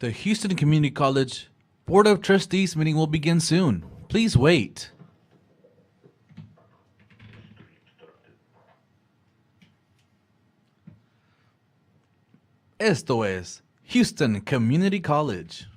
The Houston Community College Board of Trustees meeting will begin soon. Please wait. Esto es Houston Community College.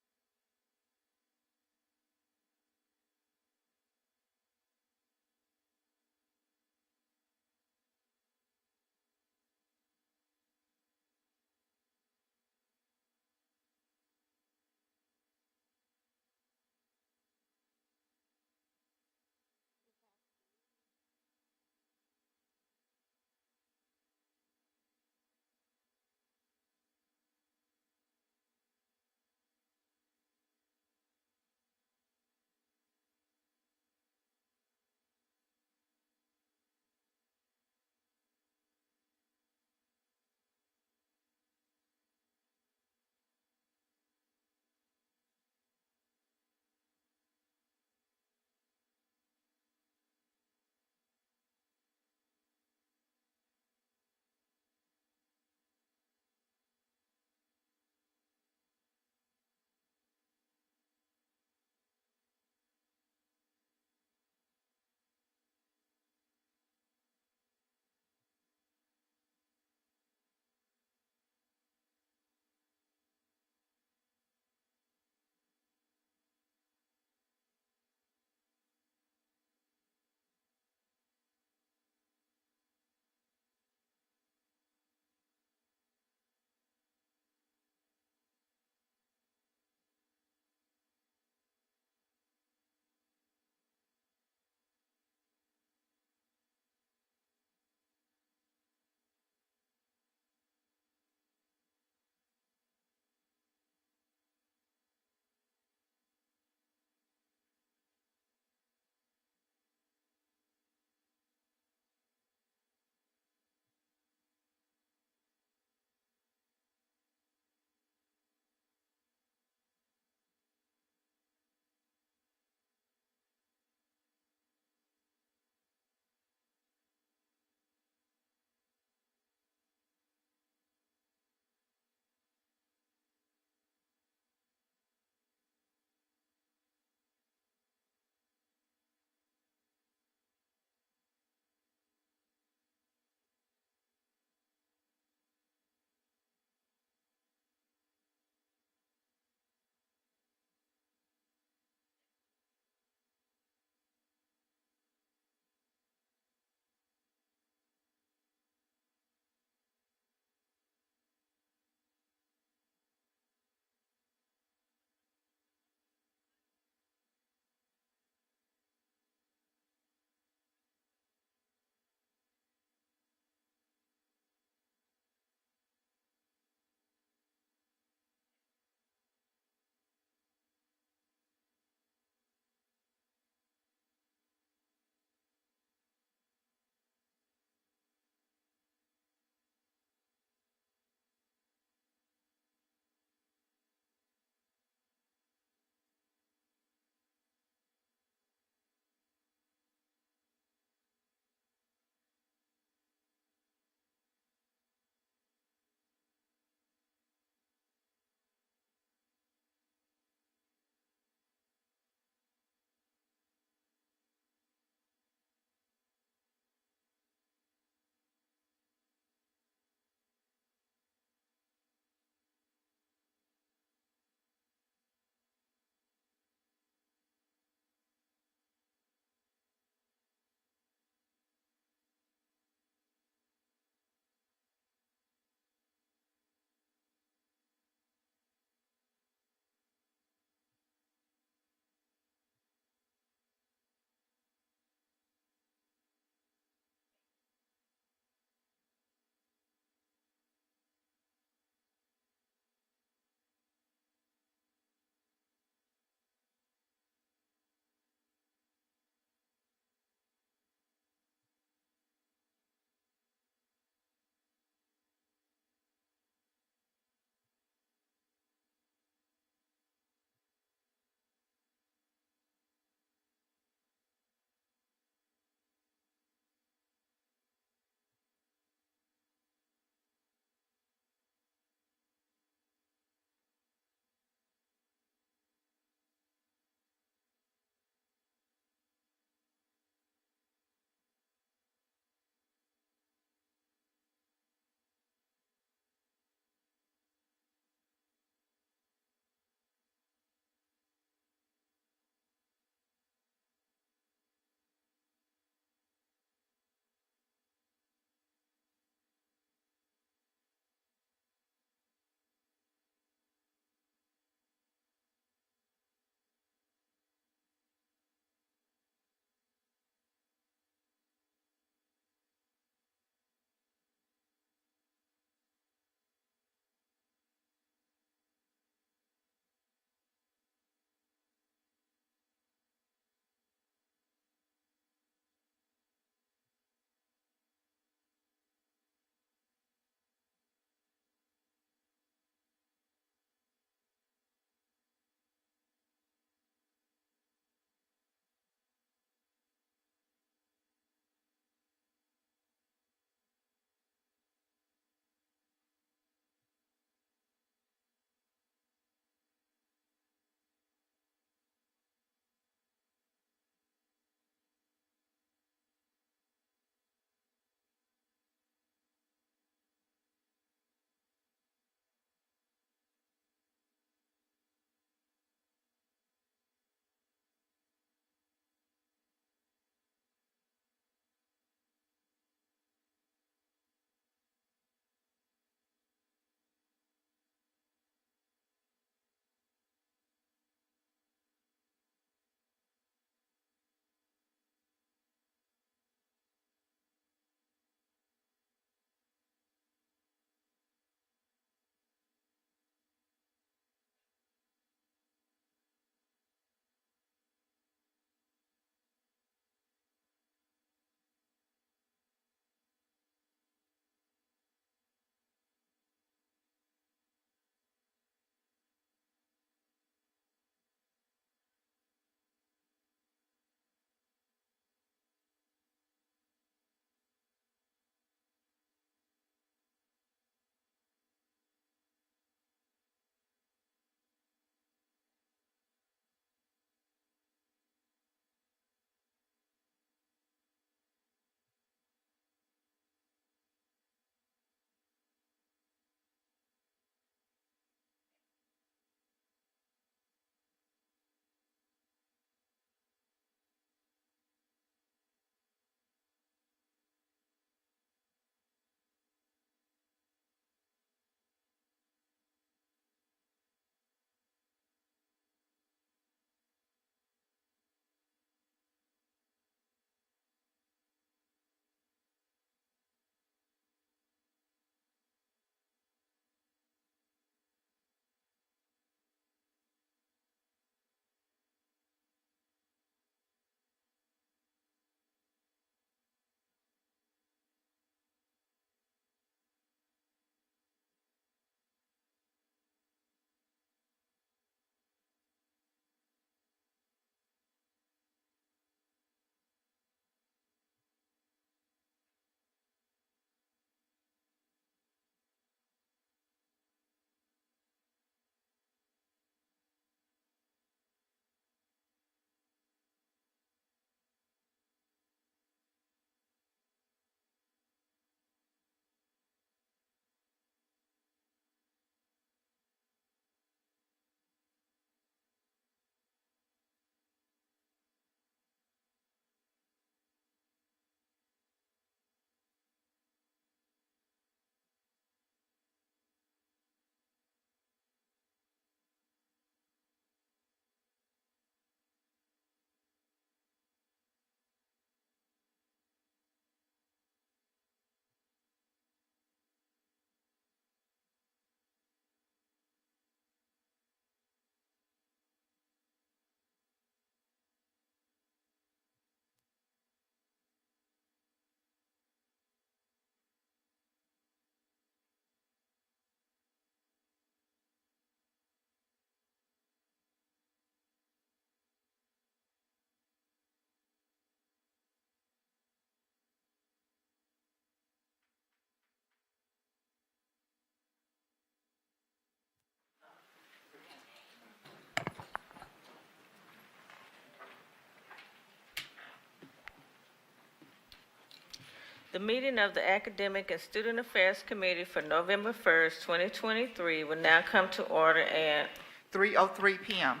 The meeting of the Academic and Student Affairs Committee for November 1st, 2023 will now come to order at 3:03 p.m.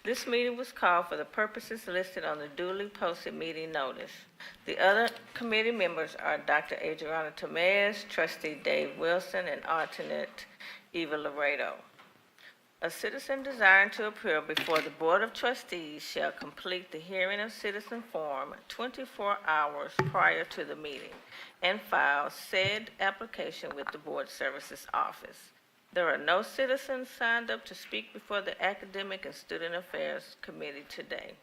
This meeting was called for the purposes listed on the duly posted meeting notice. The other committee members are Dr. Adriana Tamez, Trustee Dave Wilson, and alternate Eva Laredo. A citizen desiring to appear before the Board of Trustees shall complete the hearing of citizen form 24 hours prior to the meeting and file said application with the Board Services Office. There are no citizens signed up to speak before the Academic and Student Affairs Committee today.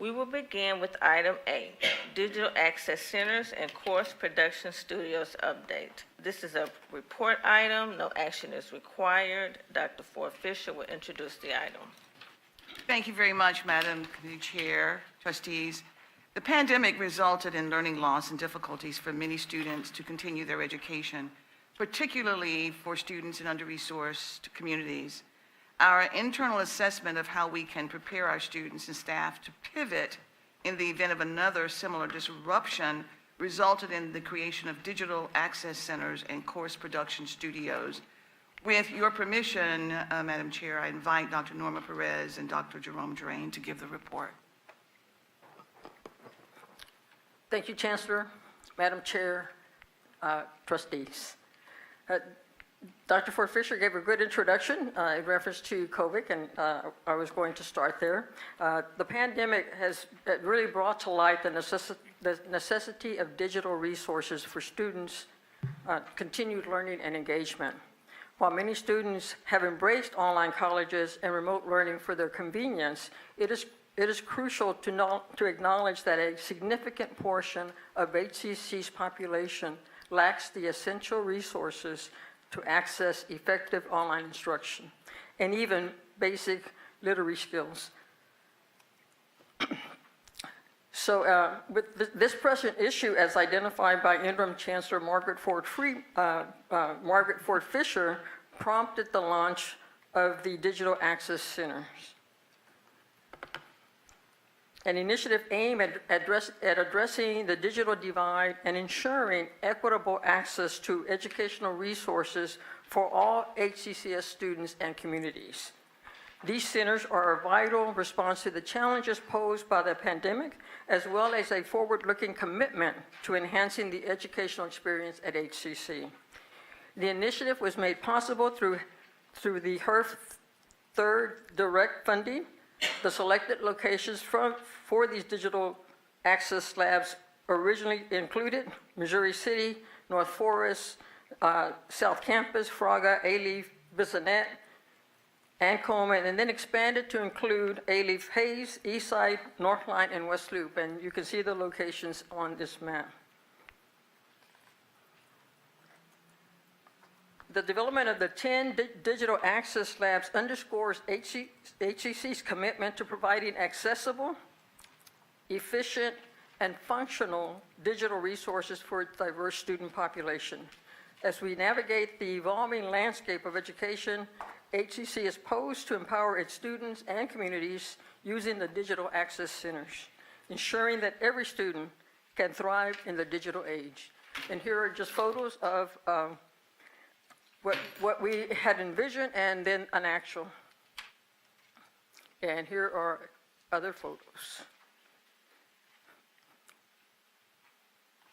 We will begin with item A, Digital Access Centers and Course Production Studios Update. This is a report item. No action is required. Dr. Ford Fisher will introduce the item. Thank you very much, Madam Committee Chair, Trustees. The pandemic resulted in learning loss and difficulties for many students to continue their education, particularly for students in under-resourced communities. Our internal assessment of how we can prepare our students and staff to pivot in the event of another similar disruption resulted in the creation of digital access centers and course production studios. With your permission, Madam Chair, I invite Dr. Norma Perez and Dr. Jerome Drain to give the report. Thank you, Chancellor, Madam Chair, Trustees. Dr. Ford Fisher gave a good introduction in reference to COVID, and I was going to start there. The pandemic has really brought to light the necessity of digital resources for students' continued learning and engagement. While many students have embraced online colleges and remote learning for their convenience, it is crucial to acknowledge that a significant portion of HCC's population lacks the essential resources to access effective online instruction and even basic literary skills. So with this present issue, as identified by Interim Chancellor Margaret Ford Fisher, prompted the launch of the Digital Access Centers, an initiative aimed at addressing the digital divide and ensuring equitable access to educational resources for all HCCS students and communities. These centers are a vital response to the challenges posed by the pandemic, as well as a forward-looking commitment to enhancing the educational experience at HCC. The initiative was made possible through the HERF third direct funding. The selected locations for these digital access labs originally included Missouri City, North Forest, South Campus, Fraga, Alief, Bissonnette, and Coleman, and then expanded to include Alief Hayes, Eastside, Northline, and West Loop. And you can see the locations on this map. The development of the 10 digital access labs underscores HCC's commitment to providing accessible, efficient, and functional digital resources for its diverse student population. As we navigate the evolving landscape of education, HCC is poised to empower its students and communities using the digital access centers, ensuring that every student can thrive in the digital age. And here are just photos of what we had envisioned and then an actual. And here are other photos.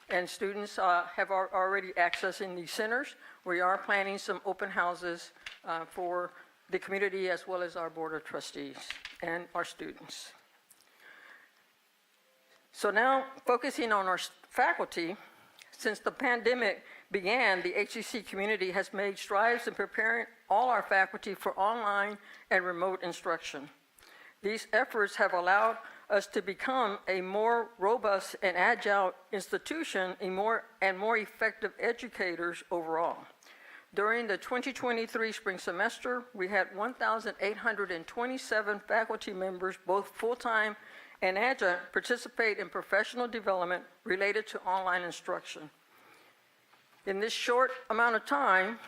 And students have already accessing these centers. We are planning some open houses for the community as well as our Board of Trustees and our students. So now focusing on our faculty, since the pandemic began, the HCC community has made strides in preparing all our faculty for online and remote instruction. These efforts have allowed us to become a more robust and agile institution and more effective educators overall. During the 2023 spring semester, we had 1,827 faculty members, both full-time and adjunct, participate in professional development related to online instruction. In this short amount of time,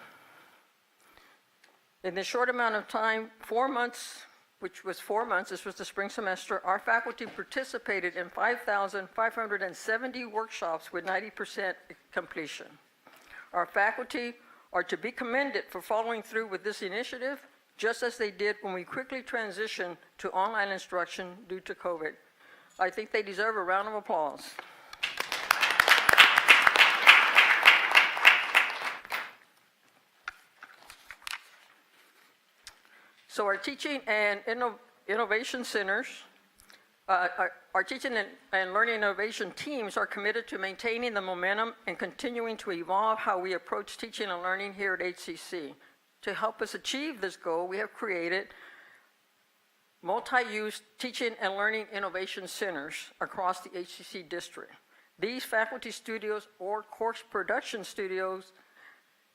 4 months which was 4 months, this was the spring semester, our faculty participated in 5,570 workshops with 90% completion. Our faculty are to be commended for following through with this initiative, just as they did when we quickly transitioned to online instruction due to COVID. I think they deserve a round of applause. So our teaching and innovation centers, our teaching and learning innovation teams are committed to maintaining the momentum and continuing to evolve how we approach teaching and learning here at HCC. To help us achieve this goal, we have created multi-use teaching and learning innovation centers across the HCC district. These faculty studios or course production studios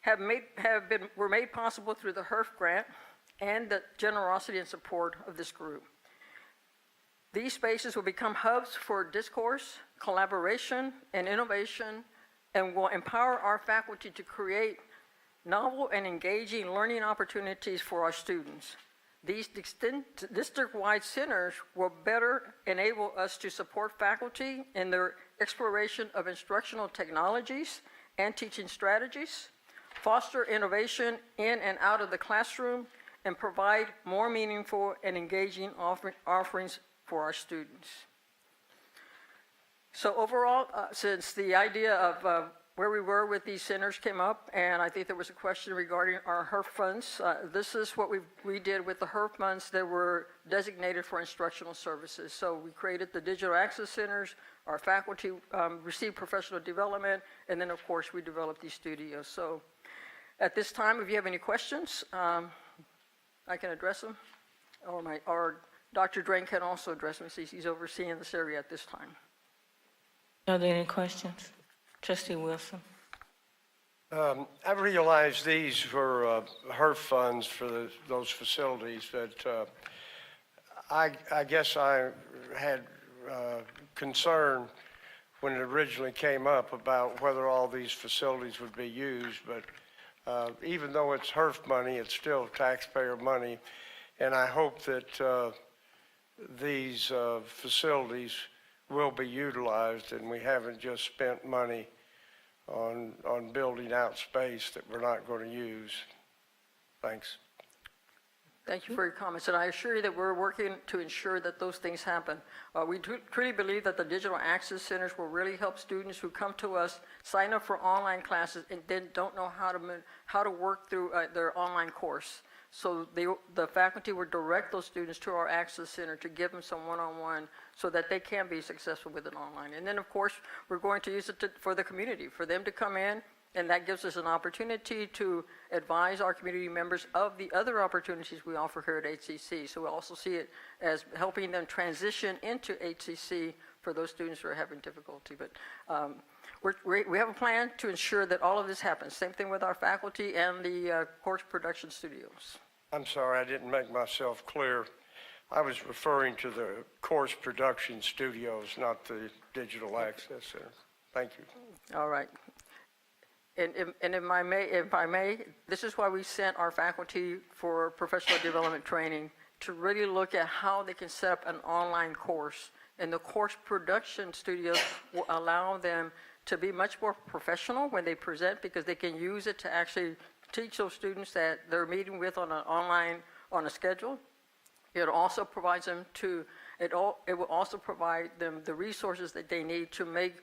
were made possible through the HERF grant and the generosity and support of this group. These spaces will become hubs for discourse, collaboration, and innovation, and will empower our faculty to create novel and engaging learning opportunities for our students. These district-wide centers will better enable us to support faculty in their exploration of instructional technologies and teaching strategies, foster innovation in and out of the classroom, and provide more meaningful and engaging offerings for our students. So overall, since the idea of where we were with these centers came up, and I think there was a question regarding our HERF funds, this is what we did with the HERF funds that were designated for instructional services. So we created the digital access centers, our faculty received professional development, and then of course we developed these studios. So at this time, if you have any questions, I can address them, or Dr. Drain can also address them since he's overseeing this area at this time. Are there any questions? Trustee Wilson. I realize these were HERF funds for those facilities, but I guess I had concern when it originally came up about whether all these facilities would be used, but even though it's HERF money, it's still taxpayer money, and I hope that these facilities will be utilized and we haven't just spent money on building out space that we're not going to use. Thanks. Thank you for your comments, and I assure you that we're working to ensure that those things happen. We truly believe that the digital access centers will really help students who come to us sign up for online classes and then don't know how to work through their online course. So the faculty will direct those students to our access center to give them some one-on-one so that they can be successful with it online. And then, of course, we're going to use it for the community, for them to come in, and that gives us an opportunity to advise our community members of the other opportunities we offer here at HCC. So we also see it as helping them transition into HCC for those students who are having difficulty. But we have a plan to ensure that all of this happens. Same thing with our faculty and the course production studios. I'm sorry, I didn't make myself clear. I was referring to the course production studios, not the digital access center. Thank you. All right. And if I may, this is why we sent our faculty for professional development training to really look at how they can set up an online course. And the course production studios will allow them to be much more professional when they present, because they can use it to actually teach those students that they're meeting with on a schedule. It also provides them it will also provide them the resources that they need to make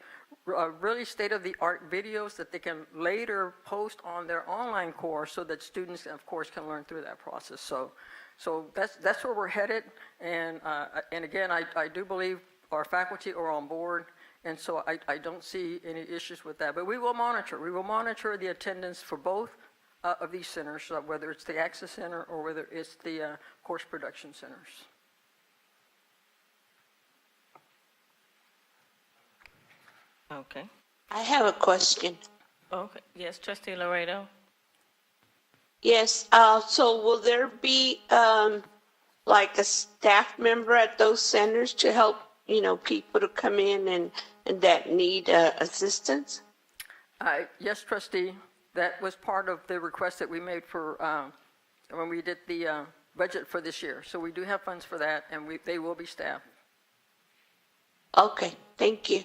really state-of-the-art videos that they can later post on their online course, so that students, of course, can learn through that process. So that's where we're headed, and again, I do believe our faculty are on board, and so I don't see any issues with that. But we will monitor the attendance for both of these centers, whether it's the Access Center or whether it's the course production centers. Okay. I have a question. Okay. Yes, Trustee Laredo. Yes, so will there be like a staff member at those centers to help, people to come in and that need assistance? Yes, Trustee. That was part of the request that we made for when we did the budget for this year. So we do have funds for that, and they will be staffed. Okay, thank you.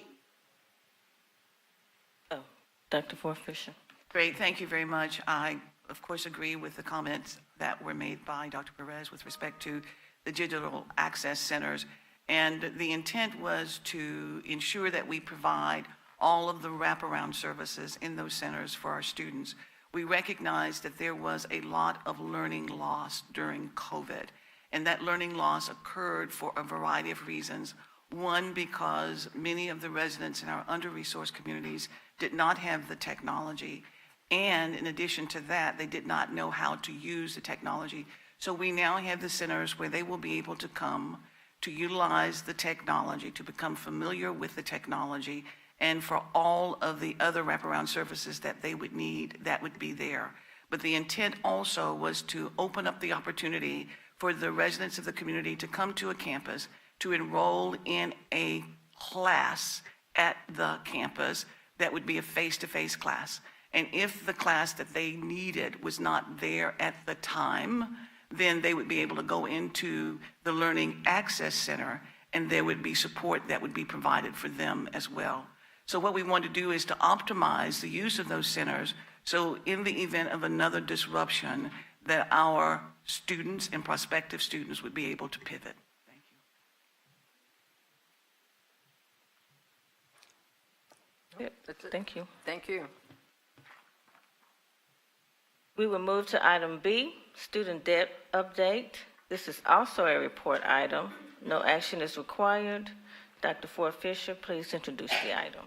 Oh, Dr. Ford Fisher. Great, thank you very much. I, of course, agree with the comments that were made by Dr. Perez with respect to the digital access centers. And the intent was to ensure that we provide all of the wraparound services in those centers for our students. We recognized that there was a lot of learning loss during COVID, and that learning loss occurred for a variety of reasons. One, because many of the residents in our under-resourced communities did not have the technology, and in addition to that, they did not know how to use the technology. So we now have the centers where they will be able to come to utilize the technology, to become familiar with the technology, and for all of the other wraparound services that they would need, that would be there. But the intent also was to open up the opportunity for the residents of the community to come to a campus, to enroll in a class at the campus that would be a face-to-face class. And if the class that they needed was not there at the time, then they would be able to go into the Learning Access Center, and there would be support that would be provided for them as well. So what we want to do is to optimize the use of those centers, so in the event of another disruption, that our students and prospective students would be able to pivot. Thank you. Yep, That's it. thank you. Thank you. We will move to item B, student debt update. This is also a report item. No action is required. Dr. Ford Fisher, please introduce the item.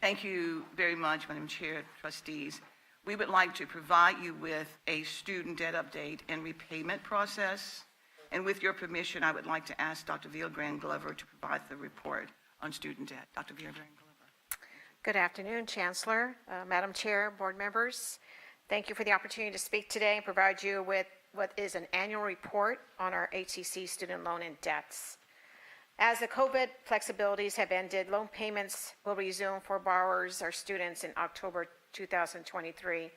Thank you very much, Madam Chair, trustees. We would like to provide you with a student debt update and repayment process. And with your permission, I would like to ask Dr. Villagrán Glover to provide the report on student debt. Dr. Villagrán Glover. Good afternoon, Chancellor, Madam Chair, board members. Thank you for the opportunity to speak today and provide you with what is an annual report on our HCC student loan and debts. As the COVID flexibilities have ended, loan payments will resume for borrowers or students in October 2023. It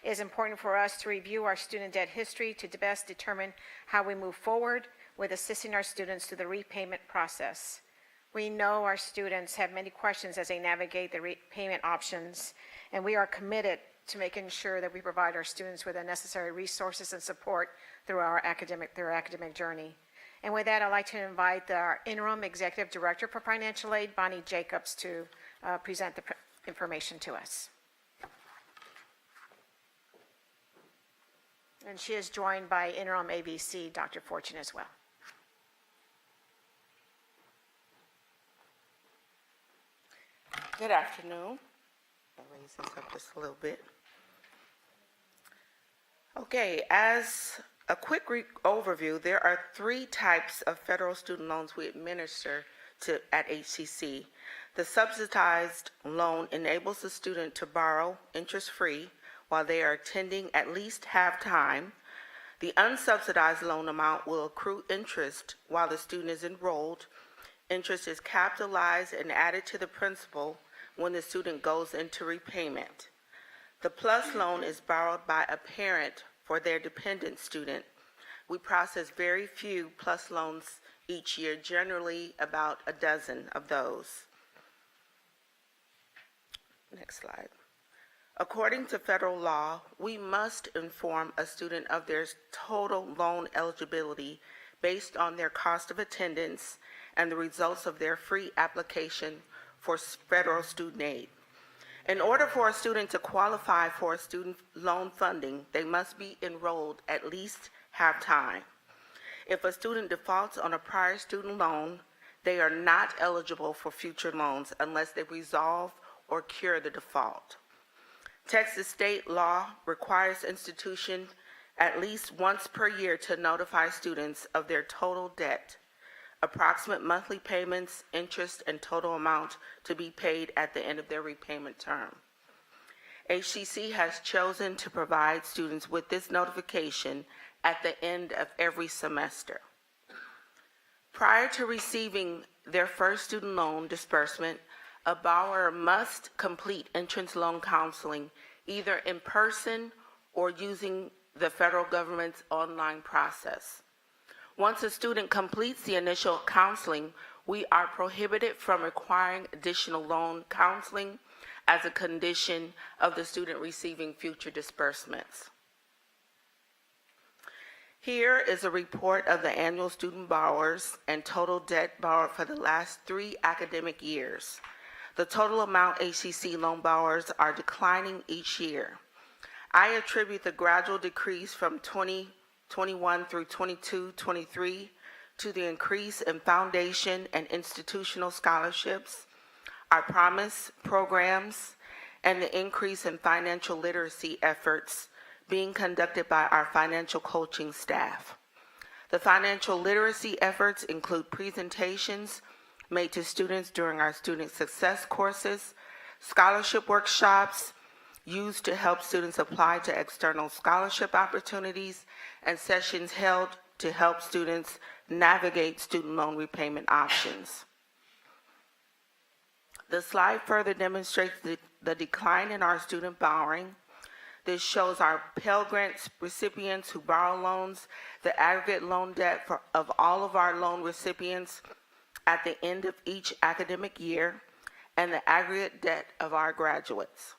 is important for us to review our student debt history to best determine how we move forward with assisting our students through the repayment process. We know our students have many questions as they navigate the repayment options, and we are committed to making sure that we provide our students with the necessary resources and support through their academic journey. And with that, I'd like to invite our Interim Executive Director for Financial Aid, Bonnie Jacobs, to present the information to us. And she is joined by Interim ABC, Dr. Fortune, as well. Good afternoon. I'll raise this up just a little bit. Okay, as a quick overview, there are 3 types of federal student loans we administer at HCC. The subsidized loan enables the student to borrow interest-free while they are attending at least half-time. The unsubsidized loan amount will accrue interest while the student is enrolled. Interest is capitalized and added to the principal when the student goes into repayment. The PLUS loan is borrowed by a parent for their dependent student. We process very few PLUS loans each year, generally about a dozen of those. Next slide. According to federal law, we must inform a student of their total loan eligibility based on their cost of attendance and the results of their free application for federal student aid. In order for a student to qualify for student loan funding, they must be enrolled at least half-time. If a student defaults on a prior student loan, they are not eligible for future loans unless they resolve or cure the default. Texas state law requires institutions at least once per year to notify students of their total debt, approximate monthly payments, interest, and total amount to be paid at the end of their repayment term. HCC has chosen to provide students with this notification at the end of every semester. Prior to receiving their first student loan disbursement, a borrower must complete entrance loan counseling either in person or using the federal government's online process. Once a student completes the initial counseling, we are prohibited from requiring additional loan counseling as a condition of the student receiving future disbursements. Here is a report of the annual student borrowers and total debt borrowed for the last 3 academic years. The total amount HCC loan borrowers are declining each year. I attribute the gradual decrease from 2021 through 22-23 to the increase in foundation and institutional scholarships, our Promise programs, and the increase in financial literacy efforts being conducted by our financial coaching staff. The financial literacy efforts include presentations made to students during our student success courses, scholarship workshops used to help students apply to external scholarship opportunities, and sessions held to help students navigate student loan repayment options. The slide further demonstrates the decline in our student borrowing. This shows our Pell Grant recipients who borrow loans, the aggregate loan debt of all of our loan recipients at the end of each academic year, and the aggregate debt of our graduates.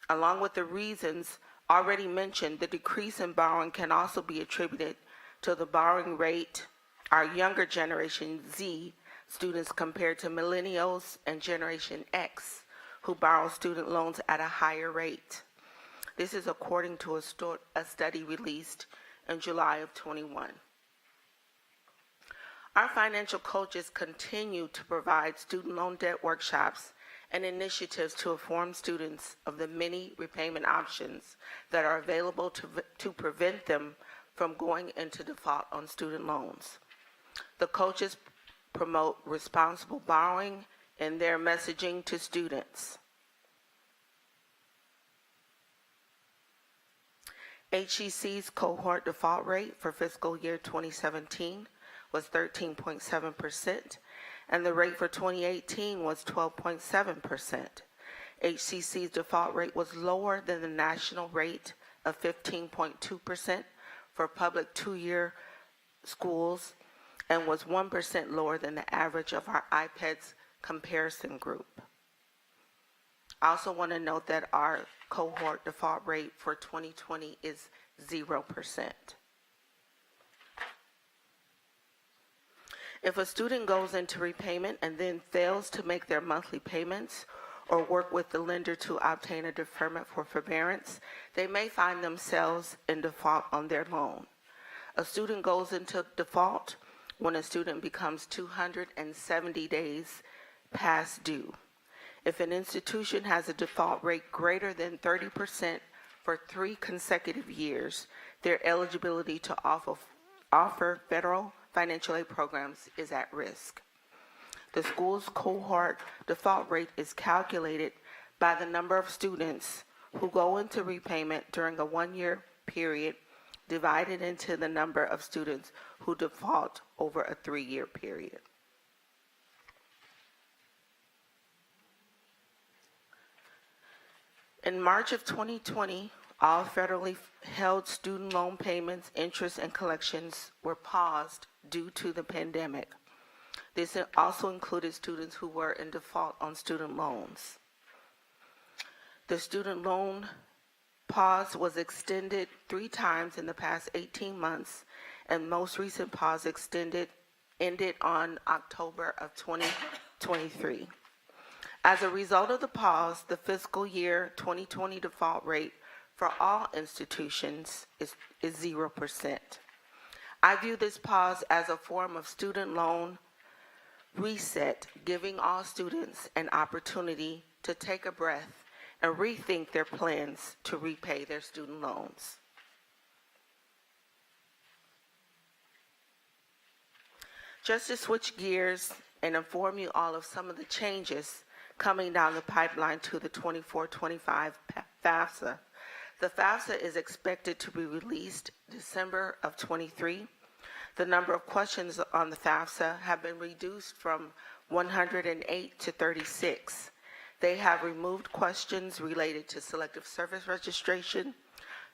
Along with the reasons already mentioned, the decrease in borrowing can also be attributed to the borrowing rate our younger Generation Z students compared to millennials and Generation X, who borrow student loans at a higher rate. This is according to a study released in July of 21. Our financial coaches continue to provide student loan debt workshops and initiatives to inform students of the many repayment options that are available to prevent them from going into default on student loans. The coaches promote responsible borrowing in their messaging to students. HCC's cohort default rate for fiscal year 2017 was 13.7%, and the rate for 2018 was 12.7%. HCC's default rate was lower than the national rate of 15.2% for public two-year schools and was 1% lower than the average of our IPEDS comparison group. I also want to note that our cohort default rate for 2020 is 0%. If a student goes into repayment and then fails to make their monthly payments or work with the lender to obtain a deferment for forbearance, they may find themselves in default on their loan. A student goes into default when a student becomes 270 days past due. If an institution has a default rate greater than 30% for 3 consecutive years, their eligibility to offer federal financial aid programs is at risk. The school's cohort default rate is calculated by the number of students who go into repayment during a 1-year period divided into the number of students who default over a 3-year period. In March of 2020, all federally held student loan payments, interest, and collections were paused due to the pandemic. This also included students who were in default on student loans. The student loan pause was extended 3 times in the past 18 months, and most recent pause ended on October of 2023. As a result of the pause, the fiscal year 2020 default rate for all institutions is 0%. I view this pause as a form of student loan reset, giving all students an opportunity to take a breath and rethink their plans to repay their student loans. Just to switch gears and inform you all of some of the changes coming down the pipeline to the 24-25 FAFSA. The FAFSA is expected to be released December of 23. The number of questions on the FAFSA have been reduced from 108 to 36. They have removed questions related to selective service registration,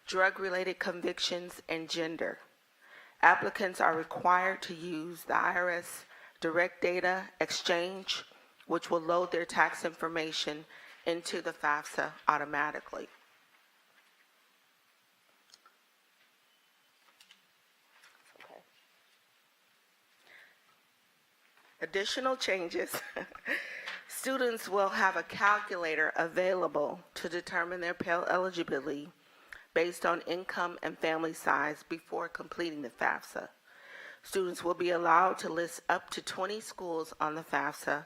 drug-related convictions, and gender. Applicants are required to use the IRS Direct Data Exchange, which will load their tax information into the FAFSA automatically. Additional changes. Students will have a calculator available to determine their Pell eligibility based on income and family size before completing the FAFSA. Students will be allowed to list up to 20 schools on the FAFSA.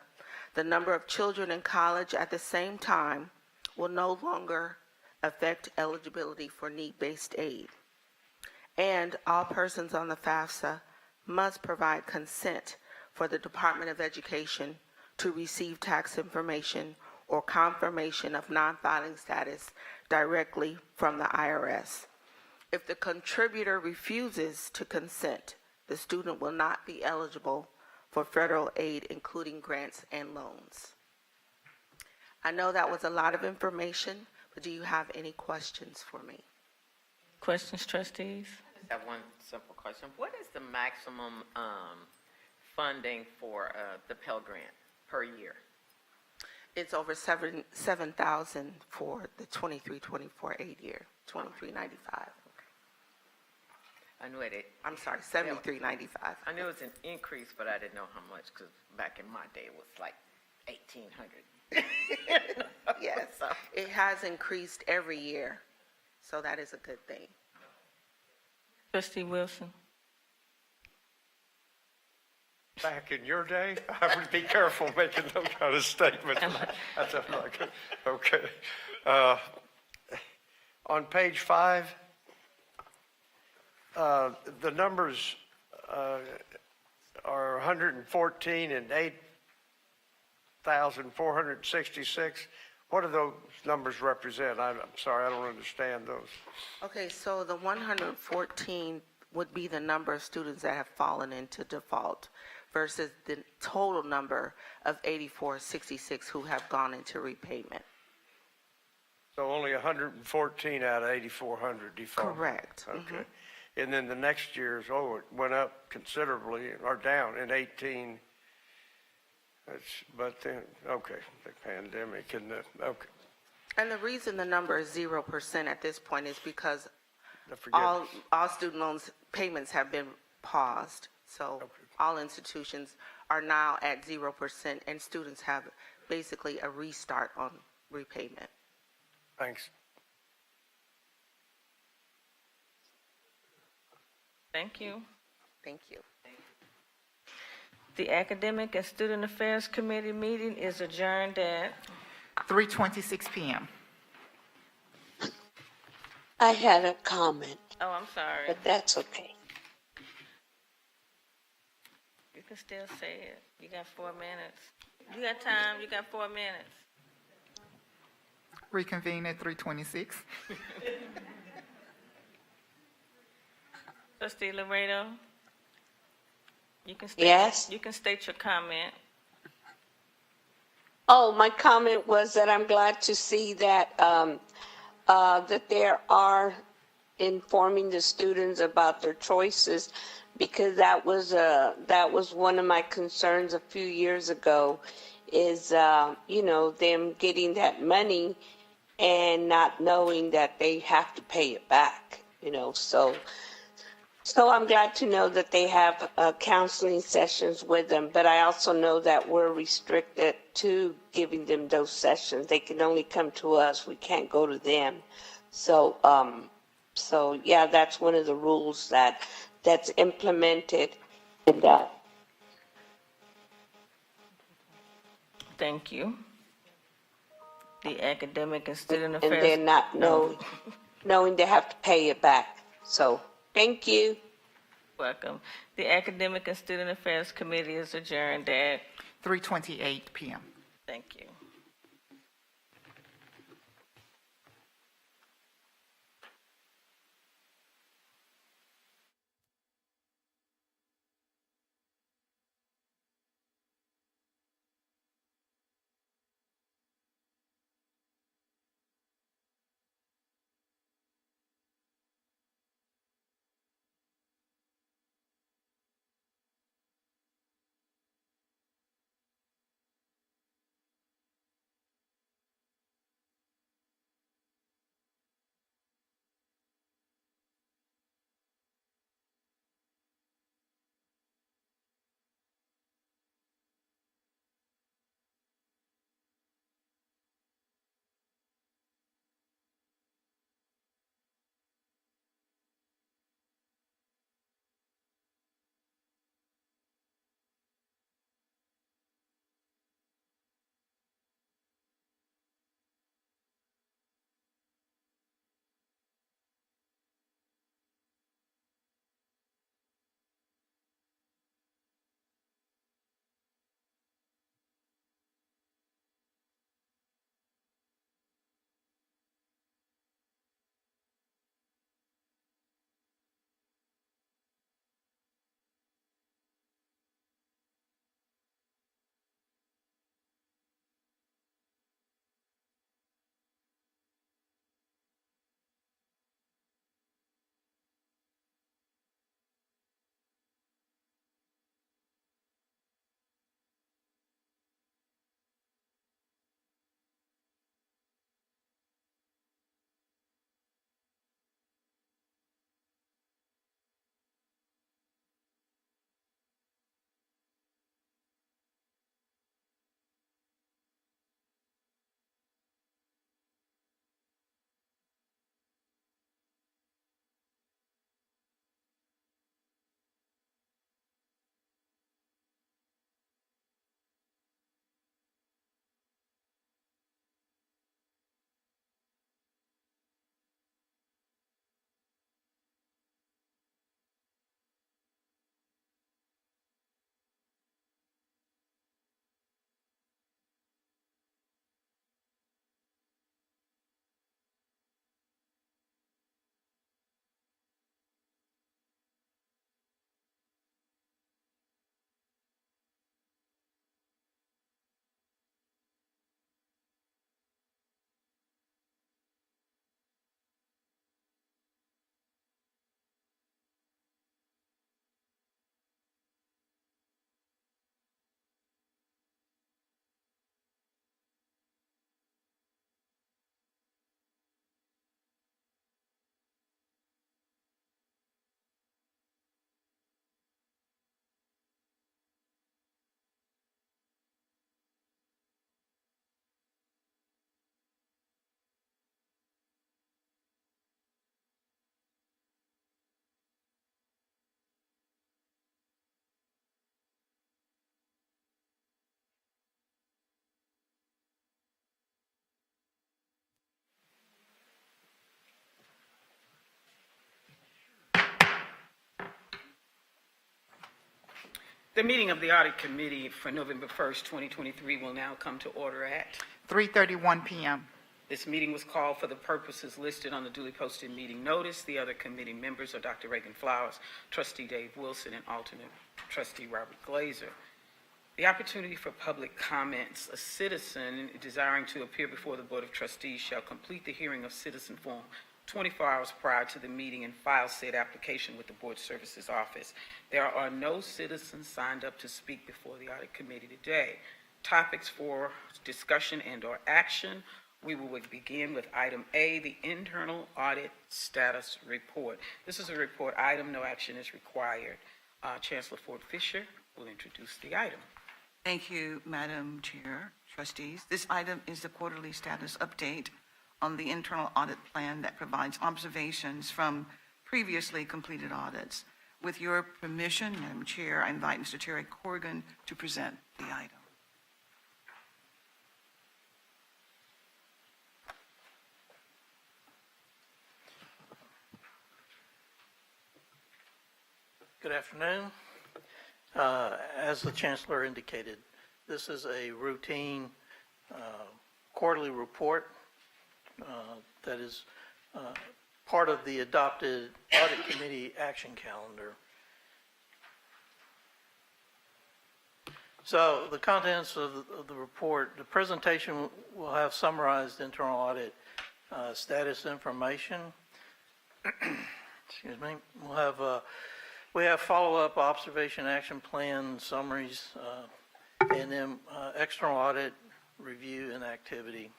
The number of children in college at the same time will no longer affect eligibility for need-based aid. And all persons on the FAFSA must provide consent for the Department of Education to receive tax information or confirmation of non-filing status directly from the IRS. If the contributor refuses to consent, the student will not be eligible for federal aid, including grants and loans. I know that was a lot of information, but do you have any questions for me? Questions, trustees? I have one simple question. What is the maximum funding for the Pell Grant per year? It's over 7,000 for the 23-24 aid year, 23.95. I knew it. I'm sorry, 73.95. I knew it was an increase, but I didn't know how much because back in my day it was like 1,800. Yes, it has increased every year, so that is a good thing. Trustee Wilson? Back in your day, I would be careful making those kind of statements. That's not good. Okay. On page 5, the numbers are 114 and 8,466. What do those numbers represent? I'm sorry, I don't understand those. Okay, so the 114 would be the number of students that have fallen into default versus the total number of 8,466 who have gone into repayment. So only 114 out of 8,400 default. Correct. Okay. And then the next year's, it went up considerably, or down in 18. But then, okay, the pandemic and okay. And the reason the number is 0% at this point is because The forgiveness. all student loans payments have been paused. So all institutions are now at 0%, and students have basically a restart on repayment. Thanks. Thank you. Thank you. The Academic and Student Affairs Committee meeting is adjourned at 3:26 p.m. I had a comment, Oh, I'm sorry. but that's okay. You can still say it. You got 4 minutes. You got time. You got 4 minutes. Reconvene at 3:26. Trustee Laredo? You can state, Yes? You can state your comment. Oh, my comment was that I'm glad to see that, that there are informing the students about their choices, because that was one of my concerns a few years ago, is, them getting that money and not knowing that they have to pay it back, So I'm glad to know that they have counseling sessions with them, but I also know that we're restricted to giving them those sessions. They can only come to us. We can't go to them. So yeah, that's one of the rules that's implemented. And Thank you. The Academic and Student and Affairs. they're not knowing they have to pay it back. So thank you. Welcome. The Academic and Student Affairs Committee is adjourned at, 3:28 p.m. thank you. The meeting of the Audit Committee for November 1st, 2023 will now come to order at. 3:31 PM. This meeting was called for the purposes listed on the duly posted meeting notice. The other committee members are Dr. Reagan Flowers, Trustee Dave Wilson, and alternate Trustee Robert Glazer. The opportunity for public comments. A citizen desiring to appear before the Board of Trustees shall complete the hearing of citizen form 24 hours prior to the meeting and file said application with the Board Services Office. There are no citizens signed up to speak before the Audit Committee today. Topics for discussion and/or action. We will begin with item A, the internal audit status report. This is a report item. No action is required. Chancellor Ford Fisher will introduce the item. Thank you, Madam Chair, Trustees. This item is the quarterly status update on the internal audit plan that provides observations from previously completed audits. With your permission, Madam Chair, I invite Mr. Terry Corrigan to present the item. Good afternoon. As the Chancellor indicated, this is a routine quarterly report that is part of the adopted Audit Committee action calendar. So the contents of the report, the presentation will have summarized internal audit status information. Excuse me. We have follow-up observation action plan summaries, and then external audit review and activity.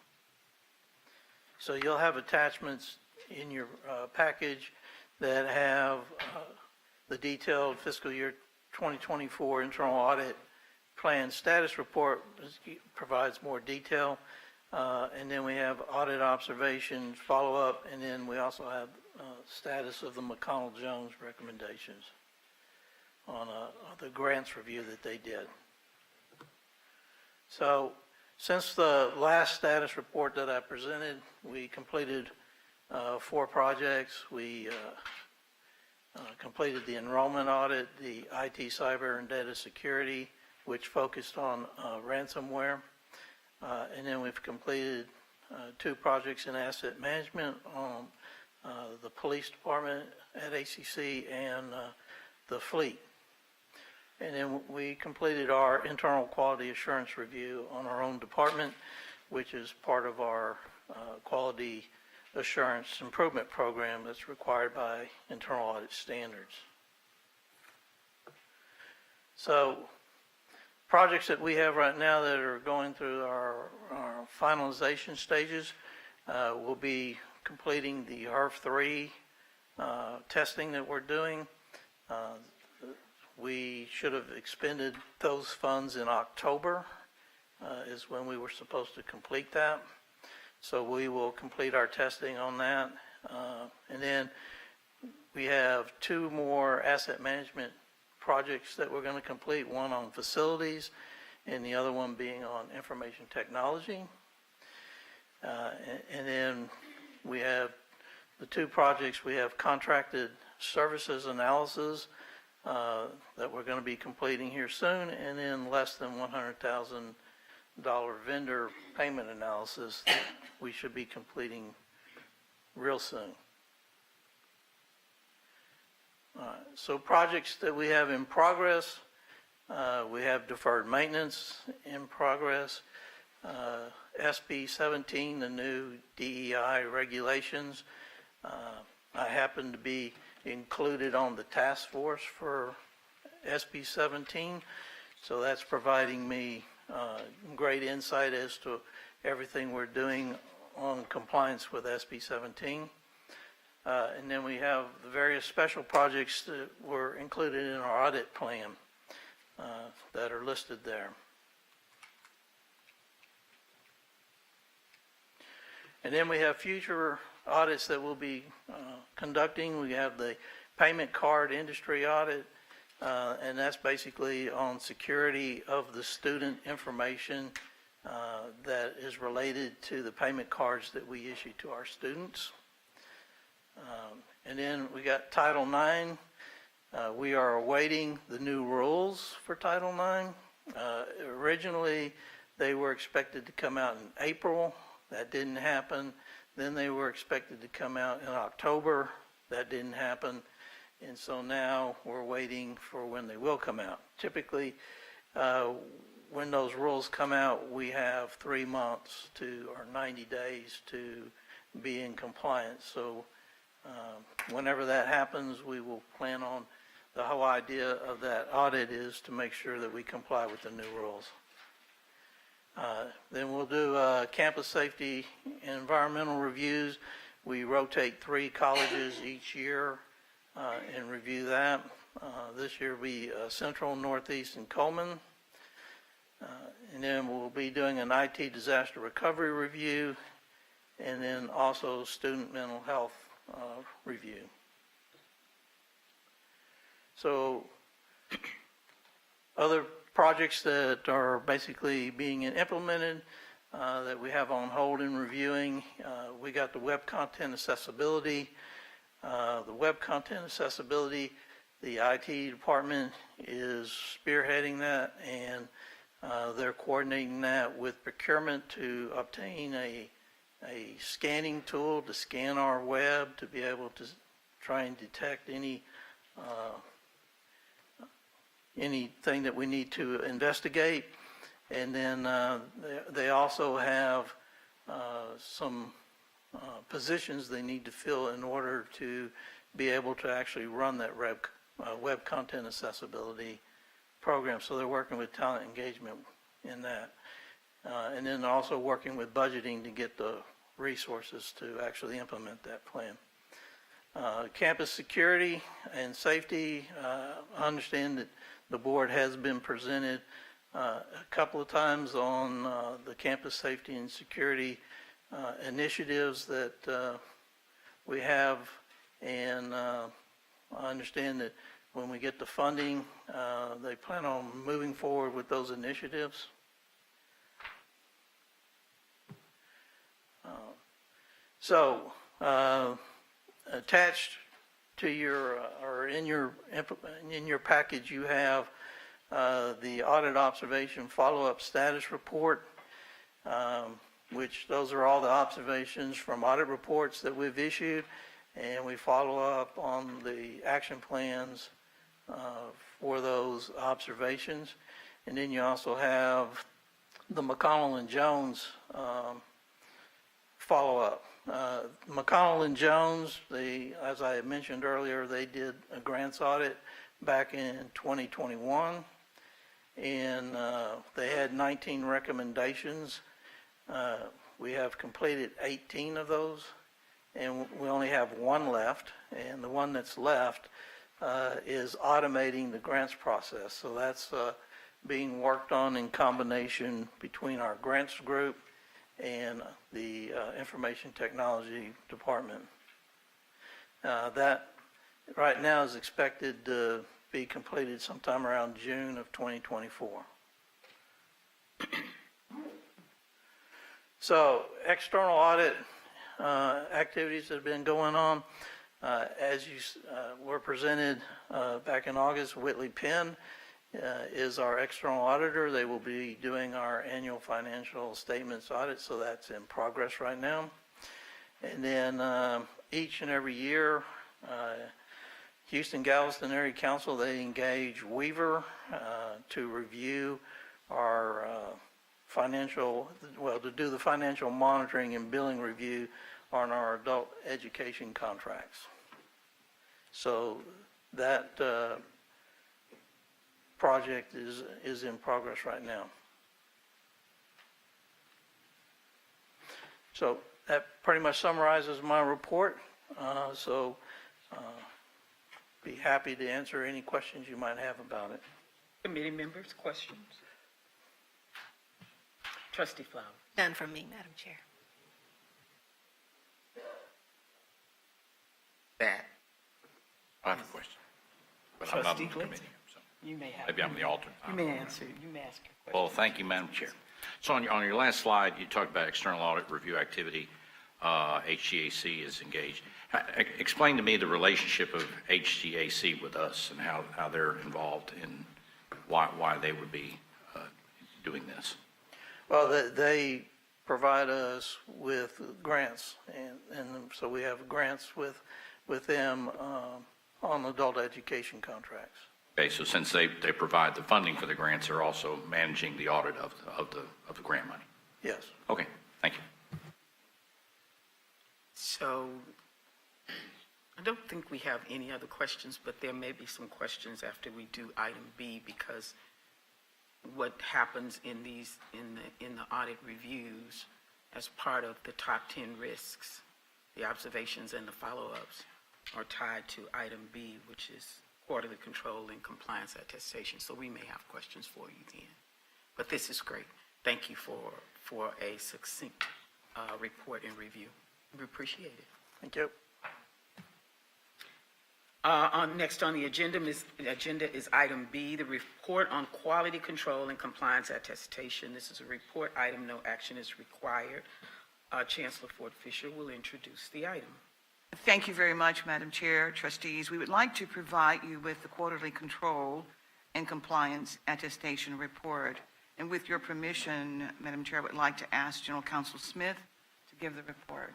So you'll have attachments in your package that have the detailed fiscal year 2024 internal audit plan status report, provides more detail, and then we have audit observations, follow-up, and then we also have status of the McConnell-Jones recommendations on the grants review that they did. So since the last status report that I presented, we completed 4 projects. We completed the enrollment audit, the IT, cyber, and data security, which focused on ransomware. And then we've completed 2 projects in asset management on the police department at HCC and the fleet. And then we completed our internal quality assurance review on our own department, which is part of our quality assurance improvement program that's required by internal audit standards. So projects that we have right now that are going through our finalization stages, will be completing the HERF3 testing that we're doing. We should have expended those funds in October, is when we were supposed to complete that. So we will complete our testing on that. And then we have 2 more asset management projects that we're going to complete, one on facilities and the other one being on information technology. And then we have the 2 projects, we have contracted services analysis that we're going to be completing here soon, and then less than $100,000 vendor payment analysis that we should be completing real soon. So projects that we have in progress, we have deferred maintenance in progress, SB 17, the new DEI regulations. I happen to be included on the task force for SB 17, so that's providing me great insight as to everything we're doing on compliance with SB 17. And then we have the various special projects that were included in our audit plan that are listed there. And then we have future audits that we'll be conducting. We have the payment card industry audit, and that's basically on security of the student information that is related to the payment cards that we issue to our students. And then we got Title IX We are awaiting the new rules for Title IX. Originally, they were expected to come out in April. That didn't happen. Then they were expected to come out in October. That didn't happen. And so now we're waiting for when they will come out. Typically, when those rules come out, we have 3 months or 90 days to be in compliance. So whenever that happens, we will plan on, the whole idea of that audit is to make sure that we comply with the new rules. Then we'll do campus safety and environmental reviews. We rotate 3 colleges each year and review that. This year will be Central, Northeast, and Coleman. And then we'll be doing an IT disaster recovery review, and then also student mental health review. So other projects that are basically being implemented that we have on hold and reviewing, we got the web content accessibility. The web content accessibility, the IT department is spearheading that, and they're coordinating that with procurement to obtain a scanning tool to scan our web to be able to try and detect anything that we need to investigate. And then they also have some positions they need to fill in order to be able to actually run that web content accessibility program. So they're working with talent engagement in that. And then also working with budgeting to get the resources to actually implement that plan. Campus security and safety, I understand that the board has been presented a couple of times on the campus safety and security initiatives that we have, and I understand that when we get the funding, they plan on moving forward with those initiatives. So attached to your, or in your package, you have the audit observation follow-up status report, which those are all the observations from audit reports that we've issued, and we follow up on the action plans for those observations. And then you also have the McConnell and Jones follow-up. McConnell and Jones, as I mentioned earlier, they did a grants audit back in 2021, and they had 19 recommendations. We have completed 18 of those, and we only have 1 left, and the one that's left is automating the grants process. So that's being worked on in combination between our grants group and the information technology department. That right now is expected to be completed sometime around June of 2024. So external audit activities that have been going on, as you were presented back in August, Whitley Penn is our external auditor. They will be doing our annual financial statements audit, so that's in progress right now. And then each and every year, Houston Galveston Area Council, they engage Weaver to review our to do the financial monitoring and billing review on our adult education contracts. So that project is in progress right now. So that pretty much summarizes my report. Be happy to answer any questions you might have about it. Committee members, questions? Trustee Flowers. None from me, Madam Chair. That. I have a question, but I'm not on the committee. So You may have. maybe I'm the alternate. You may answer, you may ask your question. Well, thank you, Madam Chair. So on your last slide, you talked about external audit review activity. HCAC is engaged. Explain to me the relationship of HCAC with us and how they're involved and why they would be doing this. Well, they provide us with grants, and so we have grants with them on adult education contracts. Okay, so since they provide the funding for the grants, they're also managing the audit of the grant money. Yes. Okay, thank you. So I don't think we have any other questions, but there may be some questions after we do item B, because what happens in the audit reviews as part of the top 10 risks, the observations and the follow-ups are tied to item B, which is quarterly control and compliance attestation. So we may have questions for you then. But this is great. Thank you for a succinct report and review. We appreciate it. Thank you. Next on the agenda is item B, the report on quality control and compliance attestation. This is a report item. No action is required. Chancellor Ford Fisher will introduce the item. Thank you very much, Madam Chair, trustees. We would like to provide you with the quarterly control and compliance attestation report. And with your permission, Madam Chair, I would like to ask General Counsel Smith to give the report.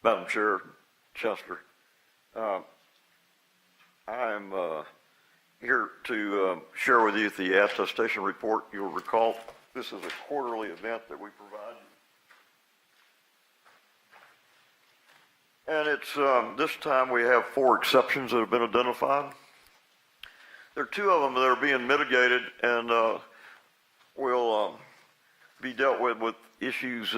Madam Chair, Chancellor, I am here to share with you the attestation report. You'll recall this is a quarterly event that we provide you. And it's this time we have 4 exceptions that have been identified. There are 2 of them that are being mitigated and will be dealt with issues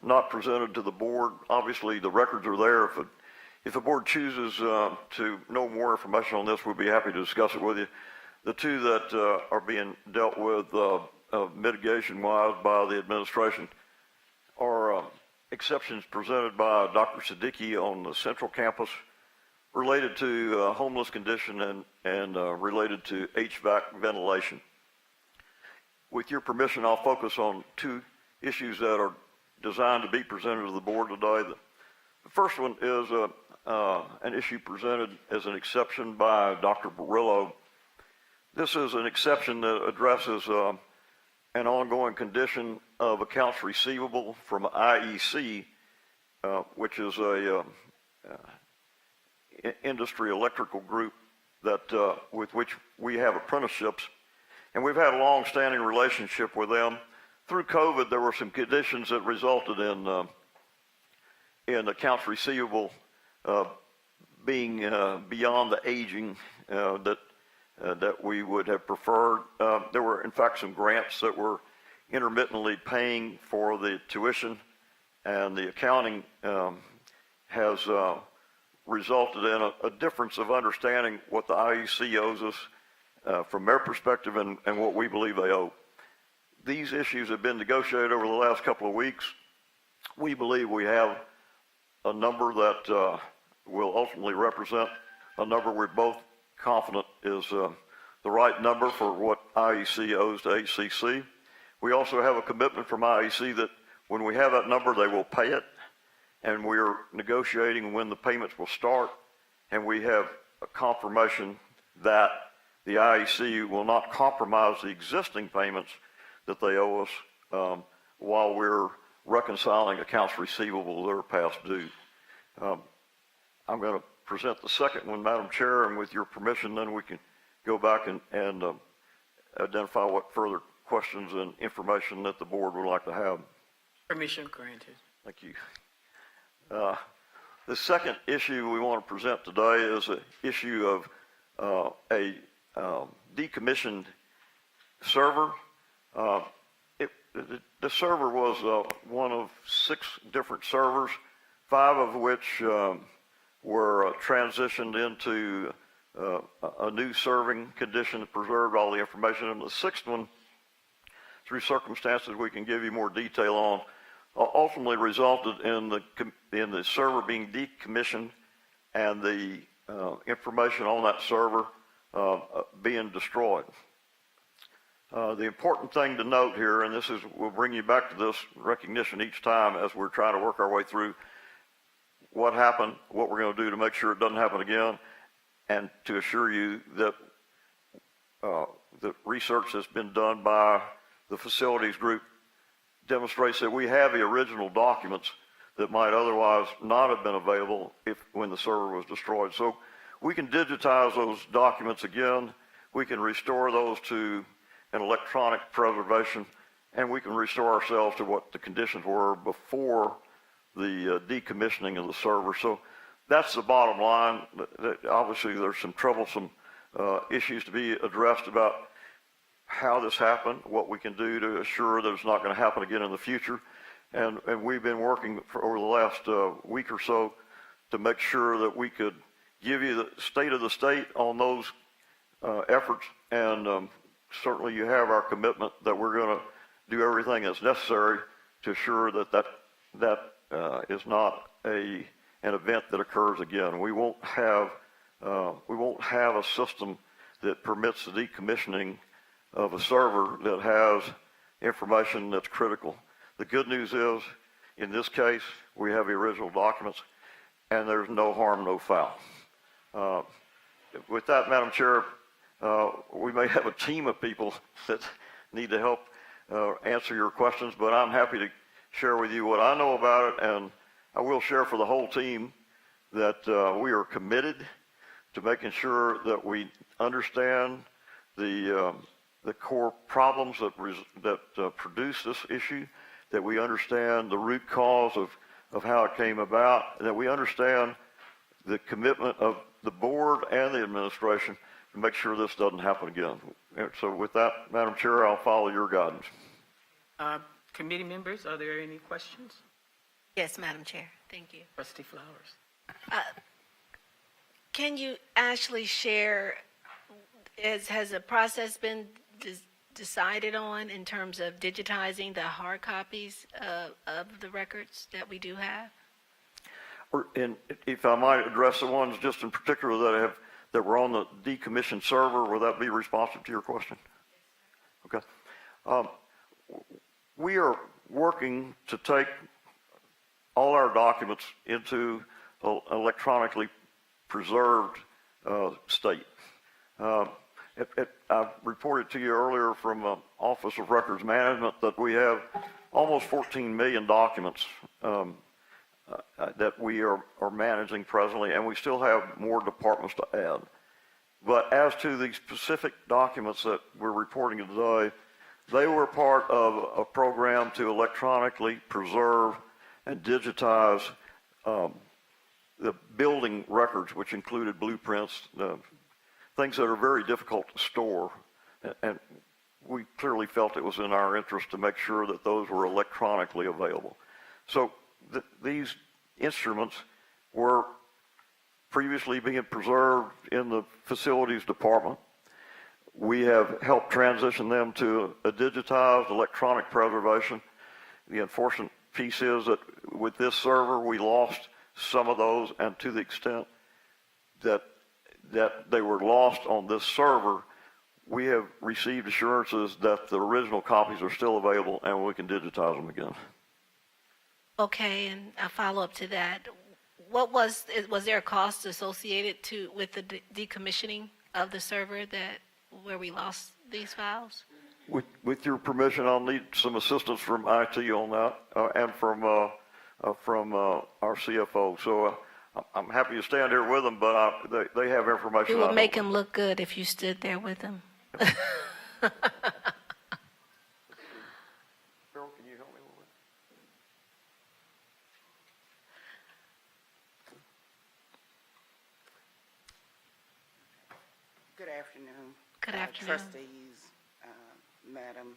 not presented to the board. Obviously, the records are there. If the board chooses to know more information on this, we'll be happy to discuss it with you. The 2 that are being dealt with mitigation-wise by the administration are exceptions presented by Dr. Siddiqui on the central campus related to homeless condition and related to HVAC ventilation. With your permission, I'll focus on 2 issues that are designed to be presented to the board today. The first one is an issue presented as an exception by Dr. Barillo. This is an exception that addresses an ongoing condition of accounts receivable from IEC, which is a industry electrical group that with which we have apprenticeships, and we've had a long-standing relationship with them. Through COVID, there were some conditions that resulted in accounts receivable being beyond the aging that we would have preferred. There were, in fact, some grants that were intermittently paying for the tuition, and the accounting has resulted in a difference of understanding what the IEC owes us from their perspective and what we believe they owe. These issues have been negotiated over the last couple of weeks. We believe we have a number that will ultimately represent a number we're both confident is the right number for what IEC owes to HCC. We also have a commitment from IEC that when we have that number, they will pay it, and we're negotiating when the payments will start, and we have a confirmation that the IEC will not compromise the existing payments that they owe us while we're reconciling accounts receivable that are past due. I'm going to present the second one, Madam Chair, and with your permission, then we can go back and identify what further questions and information that the board would like to have. Permission granted. Thank you. The second issue we want to present today is an issue of a decommissioned server. The server was one of 6 different servers 5 of which were transitioned into a new serving condition that preserved all the information. And the 6th one, through circumstances we can give you more detail on, ultimately resulted in the server being decommissioned and the information on that server being destroyed. The important thing to note here, and this is, we'll bring you back to this recognition each time as we're trying to work our way through what happened, what we're going to do to make sure it doesn't happen again, and to assure you that the research that's been done by the facilities group demonstrates that we have the original documents that might otherwise not have been available when the server was destroyed. So we can digitize those documents again, we can restore those to an electronic preservation, and we can restore ourselves to what the conditions were before the decommissioning of the server. So that's the bottom line. Obviously, there's some troublesome issues to be addressed about how this happened, what we can do to assure that it's not going to happen again in the future. And we've been working for over the last week or so to make sure that we could give you the state of the state on those efforts. And certainly you have our commitment that we're going to do everything that's necessary to assure that that is not an event that occurs again. We won't have a system that permits the decommissioning of a server that has information that's critical. The good news is, in this case, we have the original documents, and there's no harm, no foul. With that, Madam Chair, we may have a team of people that need to help answer your questions, but I'm happy to share with you what I know about it, and I will share for the whole team that we are committed to making sure that we understand the core problems that produce this issue, that we understand the root cause of how it came about, and that we understand the commitment of the board and the administration to make sure this doesn't happen again. And so with that, Madam Chair, I'll follow your guidance. Committee members, are there any questions? Yes, Madam Chair. Thank you. Trustee Flowers. Can you actually share, has a process been decided on in terms of digitizing the hard copies of the records that we do have? And if I might address the ones just in particular that were on the decommissioned server, will that be responsive to your question? Okay. We are working to take all our documents into an electronically preserved state. I reported to you earlier from Office of Records Management that we have almost 14 million documents that we are managing presently, and we still have more departments to add. But as to the specific documents that we're reporting today, they were part of a program to electronically preserve and digitize the building records, which included blueprints, things that are very difficult to store. And we clearly felt it was in our interest to make sure that those were electronically available. So these instruments were previously being preserved in the facilities department. We have helped transition them to a digitized electronic preservation. The unfortunate piece is that with this server, we lost some of those, and to the extent that they were lost on this server, we have received assurances that the original copies are still available and we can digitize them again. Okay, and a follow-up to that. Was there a cost associated with the decommissioning of the server where we lost these files? With your permission, I'll need some assistance from IT on that and from our CFO. So I'm happy to stand here with them, but they have information. It would make him look good if you stood there with him. Carol, can you help me a little bit? Good afternoon. Good afternoon. Trustees, Madam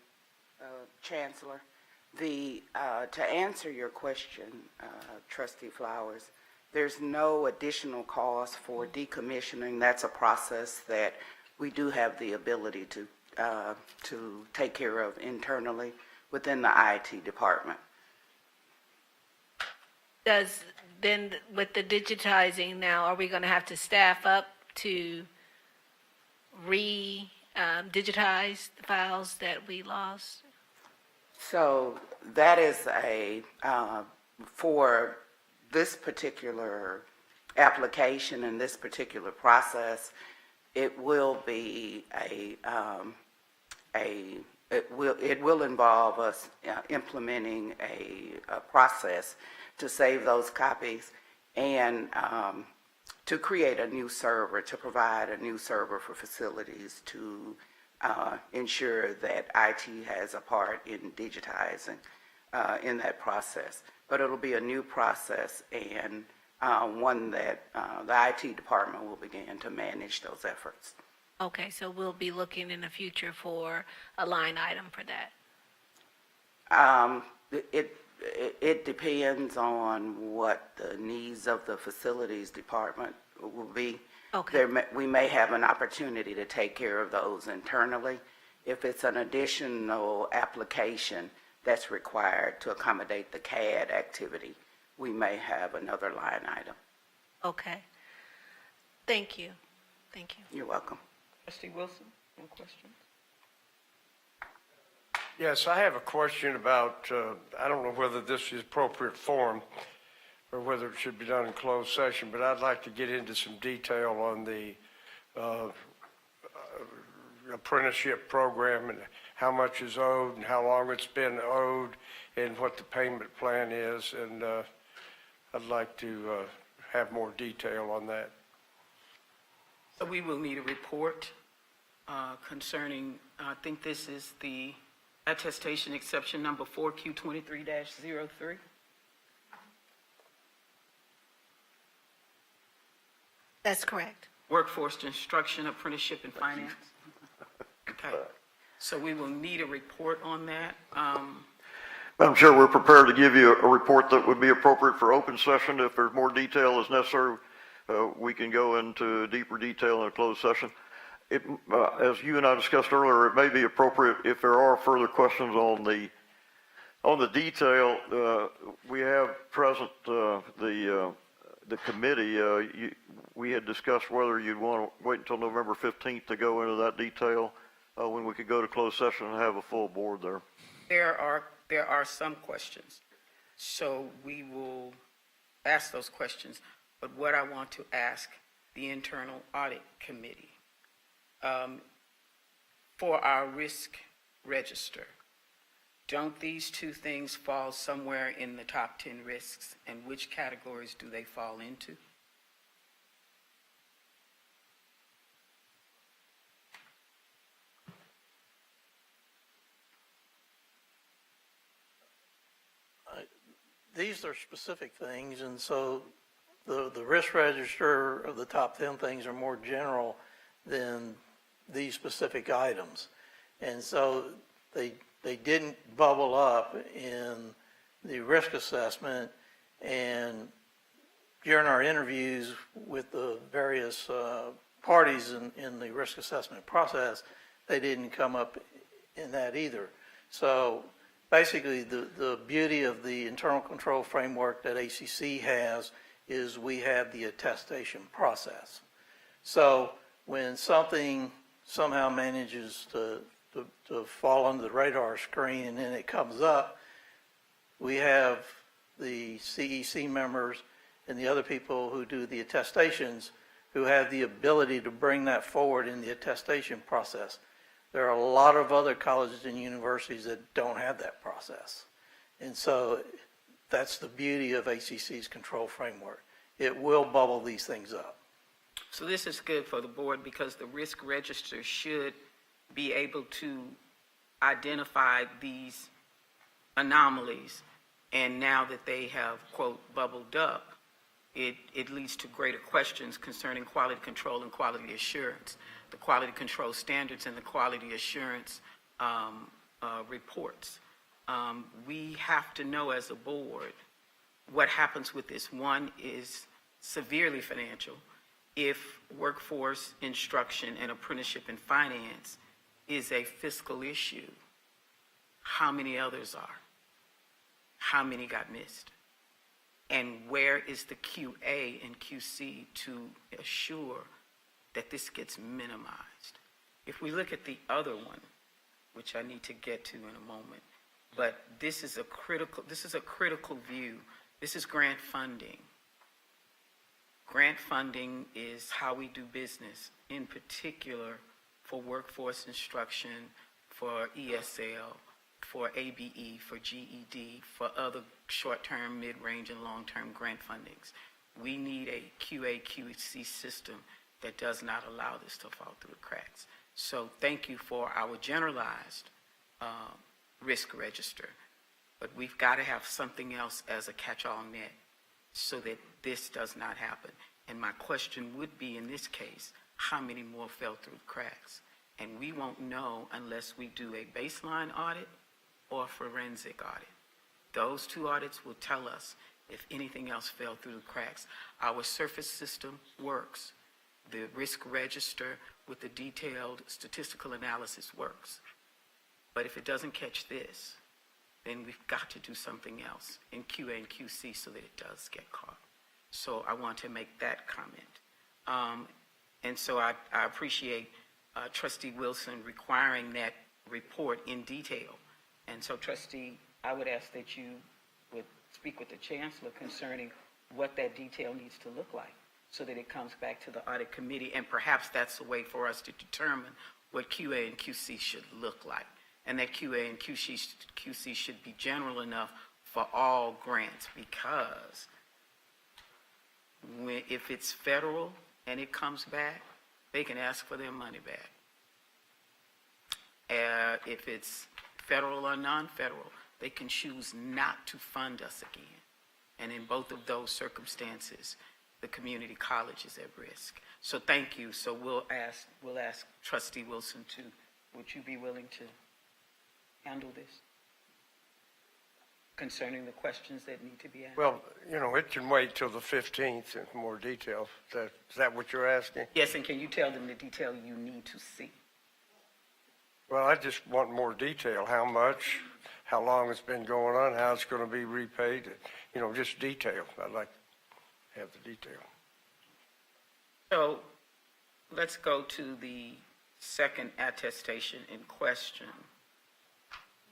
Chancellor. To answer your question, Trustee Flowers, there's no additional cost for decommissioning. That's a process that we do have the ability to take care of internally within the IT department. Does, then with the digitizing now, are we going to have to staff up to digitize the files that we lost? So that is for this particular application and this particular process, it will be it will involve us implementing a process to save those copies and to create a new server, to provide a new server for facilities to ensure that IT has a part in digitizing in that process. But it'll be a new process and one that the IT department will begin to manage those efforts. Okay, so we'll be looking in the future for a line item for that. It depends on what the needs of the facilities department will be. Okay. We may have an opportunity to take care of those internally. If it's an additional application that's required to accommodate the CAD activity, we may have another line item. Okay. Thank you. Thank you. You're welcome. Trustee Wilson, any questions? Yes, I have a question about, I don't know whether this is appropriate form or whether it should be done in closed session, but I'd like to get into some detail on the apprenticeship program and how much is owed and how long it's been owed and what the payment plan is. And I'd like to have more detail on that. So we will need a report concerning, I think this is the attestation exception number 4Q23-03. That's correct. Workforce instruction, apprenticeship, and finance. Okay. So we will need a report on that. Madam Chair, we're prepared to give you a report that would be appropriate for open session. If there's more detail is necessary, we can go into deeper detail in a closed session. As you and I discussed earlier, it may be appropriate if there are further questions on the detail. We have present the committee. We had discussed whether you'd want to wait until November 15th to go into that detail when we could go to closed session and have a full board there. There are some questions, so we will ask those questions. But what I want to ask the internal audit committee, for our risk register, don't these two things fall somewhere in the top 10 risks, and which categories do they fall into? These are specific things, and so the risk register of the top 10 things are more general than these specific items. And so they didn't bubble up in the risk assessment, and during our interviews with the various parties in the risk assessment process, they didn't come up in that either. So basically, the beauty of the internal control framework that HCC has is we have the attestation process. So when something somehow manages to fall under the radar screen and then it comes up, we have the CEC members and the other people who do the attestations who have the ability to bring that forward in the attestation process. There are a lot of other colleges and universities that don't have that process. And so that's the beauty of HCC's control framework. It will bubble these things up. So this is good for the board because the risk register should be able to identify these anomalies. And now that they have, quote, bubbled up, it leads to greater questions concerning quality control and quality assurance. The quality control standards and the quality assurance reports we have to know as a board what happens with this. One is severely financial. If workforce instruction and apprenticeship and finance is a fiscal issue, how many others are? How many got missed? And where is the QA and QC to assure that this gets minimized? If we look at the other one, which I need to get to in a moment, but this is a critical view. This is grant funding. Grant funding is how we do business, in particular for workforce instruction, for ESL, for ABE, for GED, for other short-term, mid-range, and long-term grant fundings. We need a QA/QC system that does not allow this to fall through the cracks. So thank you for our generalized risk register, but we've got to have something else as a catch-all net so that this does not happen. And my question would be, in this case, how many more fell through the cracks? And we won't know unless we do a baseline audit or a forensic audit. Those two audits will tell us if anything else fell through the cracks. Our surface system works. The risk register with the detailed statistical analysis works. But if it doesn't catch this, then we've got to do something else in QA and QC so that it does get caught. So I want to make that comment. And so I appreciate Trustee Wilson requiring that report in detail. And so, Trustee, I would ask that you would speak with the Chancellor concerning what that detail needs to look like so that it comes back to the Audit Committee, and perhaps that's a way for us to determine what QA and QC should look like. And that QA and QC should be general enough for all grants, because if it's federal and it comes back, they can ask for their money back. If it's federal or non-federal, they can choose not to fund us again. And in both of those circumstances, the community college is at risk. So thank you. So we'll ask Trustee Wilson would you be willing to handle this concerning the questions that need to be asked? Well, it can wait till the 15th in more detail. Is that what you're asking? Yes, and can you tell them the detail you need to see? Well, I just want more detail. How much, how long it's been going on, how it's going to be repaid, just detail. I'd like to have the detail. So let's go to the second attestation in question.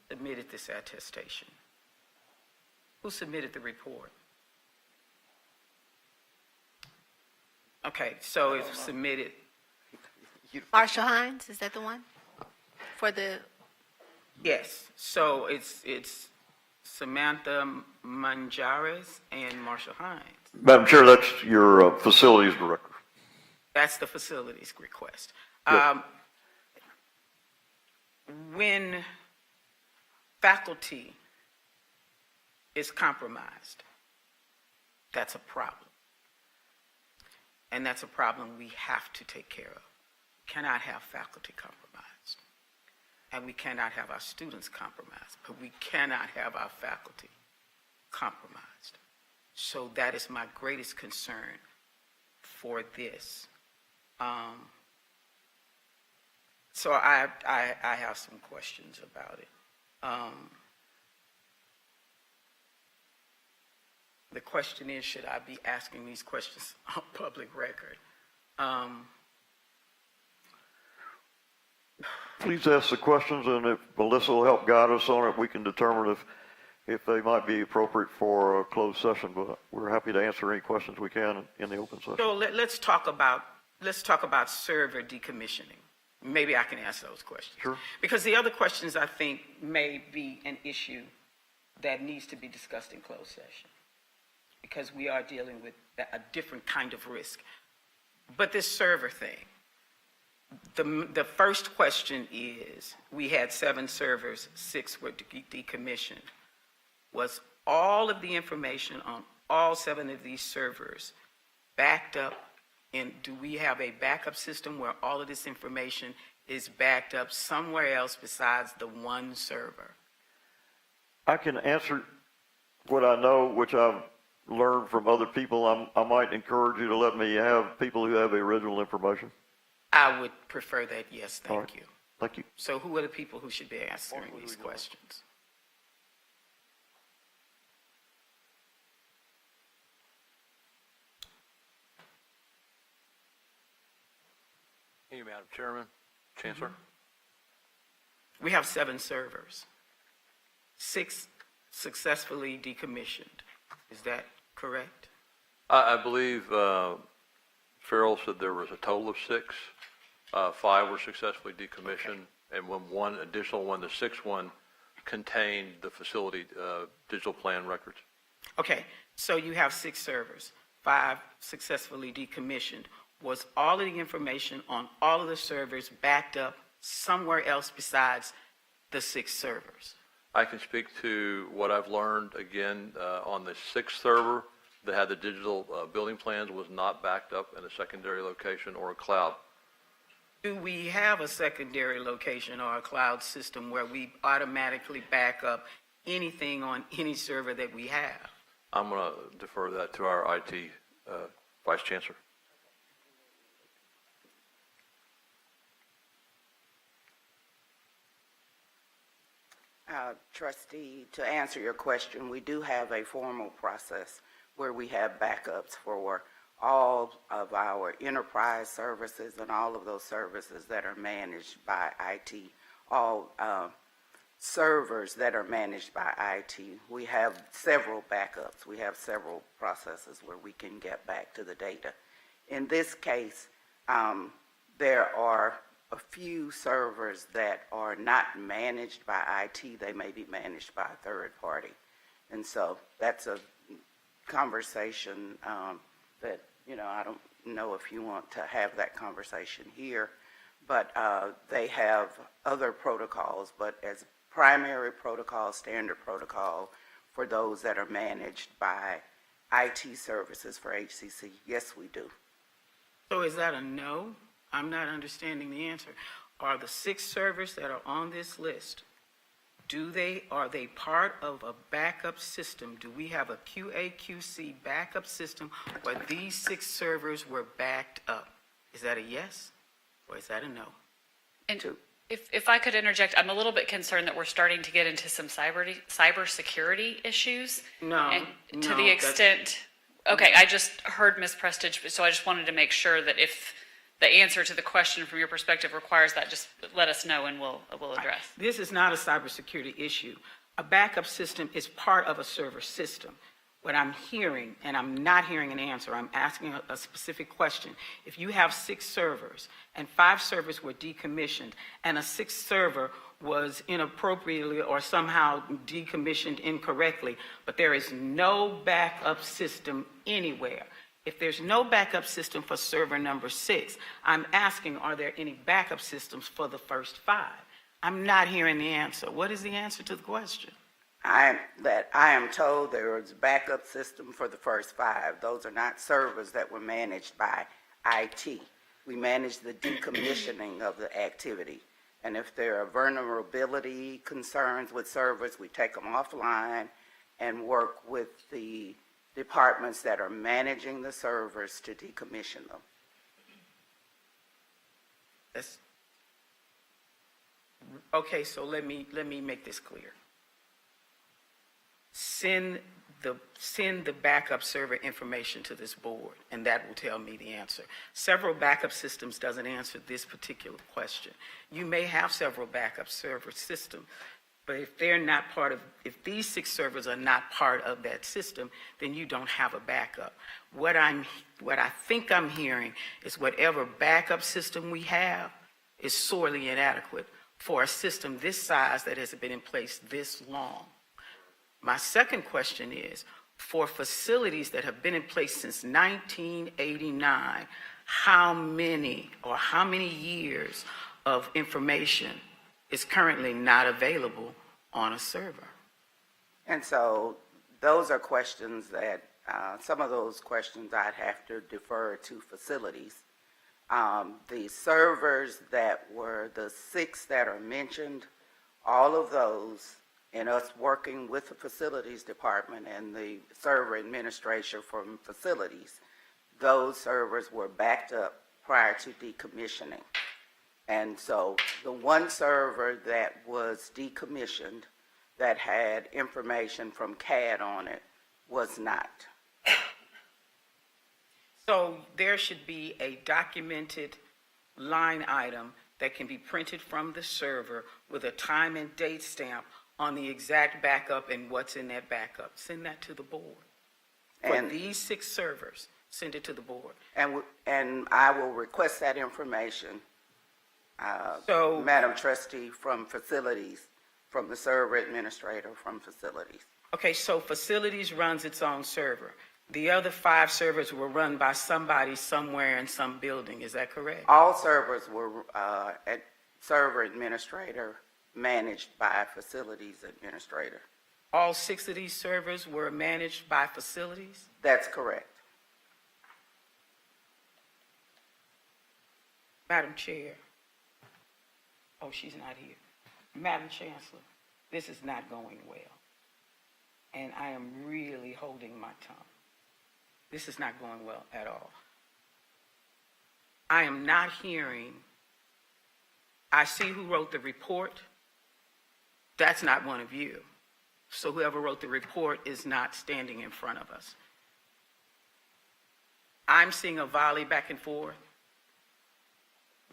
Submitted this attestation. Who submitted the report? Okay, so it's submitted. Marshall Hines, is that the one? For the, Yes, so it's Samantha Manjares and Marshall Hines. Madam Chair, that's your facilities director. That's the facilities request. Yes. When faculty is compromised, that's a problem. And that's a problem we have to take care of. We cannot have faculty compromised. And we cannot have our students compromised, but we cannot have our faculty compromised. So that is my greatest concern for this. So I have some questions about it. The question is, should I be asking these questions on public record? Please ask the questions, and if Melissa will help guide us on it, we can determine if they might be appropriate for a closed session. But we're happy to answer any questions we can in the open session. So let's talk about server decommissioning. Maybe I can answer those questions. Sure. Because the other questions, I think, may be an issue that needs to be discussed in closed session, because we are dealing with a different kind of risk. But this server thing, the first question is, we had 7 servers, 6 were decommissioned. Was all of the information on all 7 of these servers backed up? And do we have a backup system where all of this information is backed up somewhere else besides the one server? I can answer what I know, which I've learned from other people. I might encourage you to let me have people who have the original information. I would prefer that, yes, All right. thank you. Thank you. So who are the people who should be answering these questions? Thank you, Madam Chairman, Chancellor. We have 7 servers, 6 successfully decommissioned. Is that correct? I believe Farrell said there was a total of 6. 5 were successfully decommissioned, and one additional one, the 6th one, contained the facility digital plan records. Okay, so you have 6 servers, 5 successfully decommissioned. Was all of the information on all of the servers backed up somewhere else besides the 6 servers? I can speak to what I've learned. Again, on the 6th server that had the digital building plans was not backed up in a secondary location or a cloud. Do we have a secondary location or a cloud system where we automatically back up anything on any server that we have? I'm going to defer that to our IT Vice Chancellor. Trustee, to answer your question, we do have a formal process where we have backups for all of our enterprise services and all of those services that are managed by IT, all servers that are managed by IT. We have several backups. We have several processes where we can get back to the data. In this case, there are a few servers that are not managed by IT. They may be managed by a third party. And so that's a conversation that, I don't know if you want to have that conversation here, but they have other protocols, but as primary protocol, standard protocol for those that are managed by IT services for HCC, yes, we do. So is that a no? I'm not understanding the answer. Are the 6 servers that are on this list, are they part of a backup system? Do we have a QA/QC backup system where these 6 servers were backed up? Is that a yes or is that a no? And if I could interject, I'm a little bit concerned that we're starting to get into some cybersecurity issues. And to the extent, okay, I just heard Ms. Prestige, so I just wanted to make sure that if the answer to the question from your perspective requires that, just let us know and we'll address. This is not a cybersecurity issue. A backup system is part of a server system. What I'm hearing, and I'm not hearing an answer, I'm asking a specific question. If you have 6 servers and 5 servers were decommissioned and a 6th server was inappropriately or somehow decommissioned incorrectly, but there is no backup system anywhere. If there's no backup system for server number 6, I'm asking, are there any backup systems for the first 5? I'm not hearing the answer. What is the answer to the question? I am told there is a backup system for the first 5. Those are not servers that were managed by IT. We manage the decommissioning of the activity. And if there are vulnerability concerns with servers, we take them offline and work with the departments that are managing the servers to decommission them. Okay, so let me make this clear. Send the backup server information to this board, and that will tell me the answer. Several backup systems doesn't answer this particular question. You may have several backup server systems, but if these 6 servers are not part of that system, then you don't have a backup. What I think I'm hearing is whatever backup system we have is sorely inadequate for a system this size that has been in place this long. My second question is, for facilities that have been in place since 1989, how many years of information is currently not available on a server? And so those are questions that, some of those questions I'd have to defer to facilities. The servers that were the 6 that are mentioned, all of those and us working with the facilities department and the server administrator from facilities, those servers were backed up prior to decommissioning. And so the one server that was decommissioned that had information from CAD on it was not. So there should be a documented line item that can be printed from the server with a time and date stamp on the exact backup and what's in that backup. Send that to the board. For these 6 servers, send it to the board. And I will request that information, Madam Trustee, from facilities, from the server administrator from facilities. Okay, so facilities runs its own server. The other 5 servers were run by somebody somewhere in some building, is that correct? All servers were at server administrator managed by a facilities administrator. All 6 of these servers were managed by facilities? That's correct. Madam Chair. Oh, she's not here. Madam Chancellor, this is not going well. And I am really holding my tongue. This is not going well at all. I am not hearing, I see who wrote the report. That's not one of you. So whoever wrote the report is not standing in front of us. I'm seeing a volley back and forth.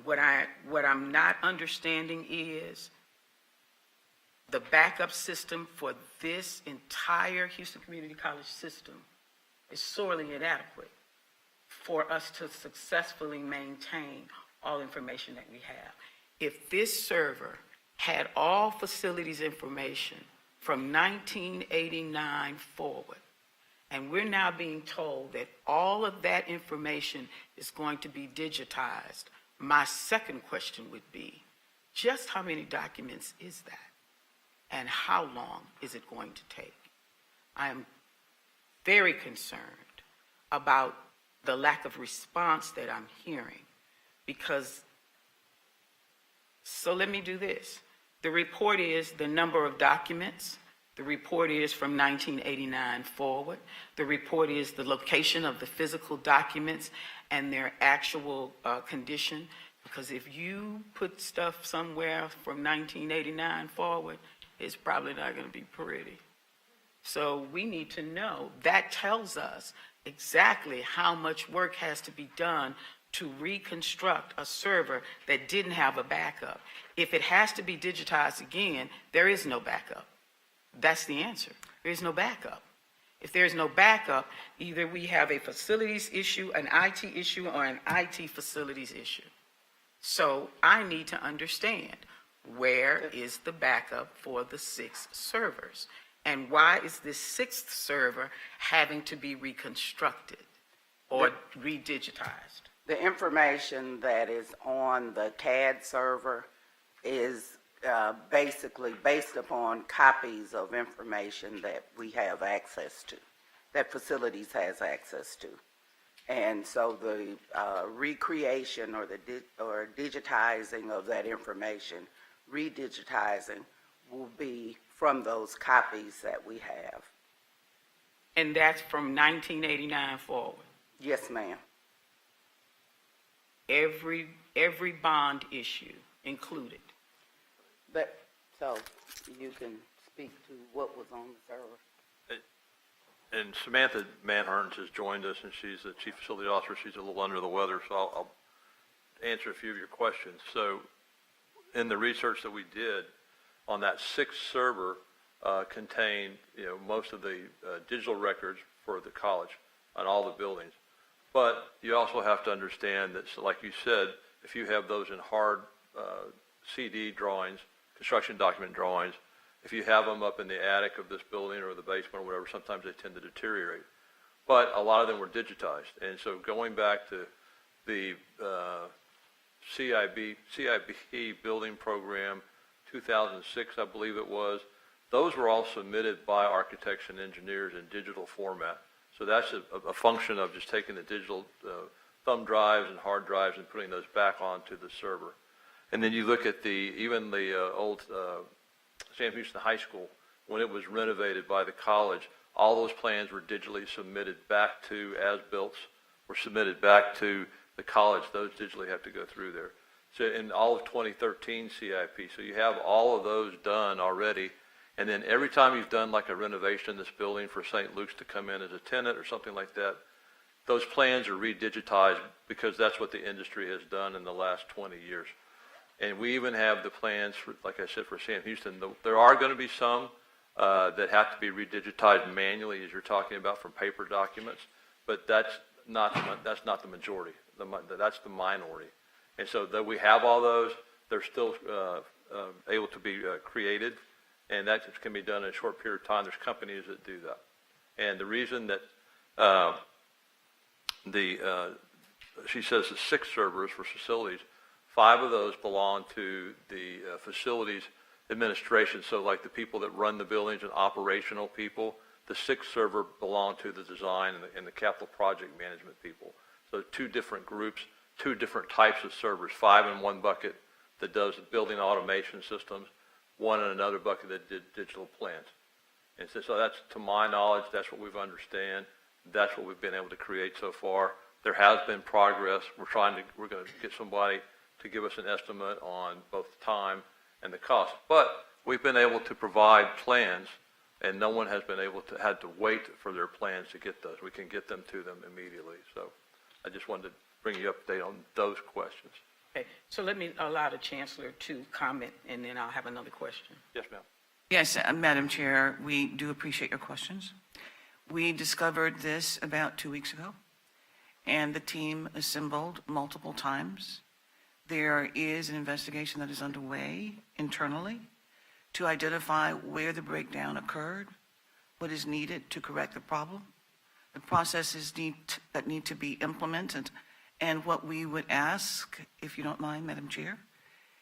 What I'm not understanding is the backup system for this entire Houston Community College system is sorely inadequate for us to successfully maintain all information that we have. If this server had all facilities information from 1989 forward, and we're now being told that all of that information is going to be digitized, my second question would be, just how many documents is that? And how long is it going to take? I am very concerned about the lack of response that I'm hearing because, so let me do this. The report is the number of documents. The report is from 1989 forward. The report is the location of the physical documents and their actual condition. Because if you put stuff somewhere from 1989 forward, it's probably not going to be pretty. So we need to know. That tells us exactly how much work has to be done to reconstruct a server that didn't have a backup. If it has to be digitized again, there is no backup. That's the answer. There is no backup. If there's no backup, either we have a facilities issue, an IT issue, or an IT facilities issue. So I need to understand, where is the backup for the 6 servers? And why is this 6th server having to be reconstructed or redigitized? The information that is on the CAD server is basically based upon copies of information that we have access to, that facilities has access to. And so the recreation or digitizing of that information, redigitizing, will be from those copies that we have. And that's from 1989 forward? Yes, ma'am. Every bond issue included? So you can speak to what was on the server. And Samantha Manhurns has joined us, and she's the Chief Facility Officer. She's a little under the weather, so I'll answer a few of your questions. So in the research that we did on that 6th server contained, most of the digital records for the college on all the buildings. But you also have to understand that, so like you said, if you have those in hard CD drawings, construction document drawings, if you have them up in the attic of this building or the basement or whatever, sometimes they tend to deteriorate. But a lot of them were digitized. And so going back to the CIB building program, 2006, I believe it was, those were all submitted by architects and engineers in digital format. So that's a function of just taking the digital thumb drives and hard drives and putting those back onto the server. And then you look at even the old Sam Houston High School when it was renovated by the college, all those plans were digitally submitted back to, as-built, were submitted back to the college. Those digitally have to go through there. So in all of 2013 CIP, so you have all of those done already. And then every time you've done like a renovation in this building for St. Luke's to come in as a tenant or something like that, those plans are redigitized because that's what the industry has done in the last 20 years. And we even have the plans, for, like I said, for Sam Houston. There are going to be some that have to be redigitized manually, as you're talking about, from paper documents, but that's not the majority. That's the minority. And so that we have all those, they're still able to be created, and that can be done in a short period of time. There's companies that do that. And the reason that she says the 6 servers for facilities, 5 of those belong to the facilities administration. So like the people that run the buildings and operational people, the 6th server belong to the design and the capital project management people. So 2 different groups, 2 different types of servers, 5 in one bucket that does building automation systems, 1 in another bucket that did digital plans. And so that's, to my knowledge, that's what we've understand. That's what we've been able to create so far. There has been progress. We're going to get somebody to give us an estimate on both the time and the cost. But we've been able to provide plans, and no one has been able to, had to wait for their plans to get those. We can get them to them immediately. So I just wanted to bring you up to date on those questions. Okay, so let me allow the Chancellor to comment, and then I'll have another question. Yes, ma'am. Yes, Madam Chair, we do appreciate your questions. We discovered this about 2 weeks ago, and the team assembled multiple times. There is an investigation that is underway internally to identify where the breakdown occurred, what is needed to correct the problem, the processes that need to be implemented, and what we would ask, if you don't mind, Madam Chair,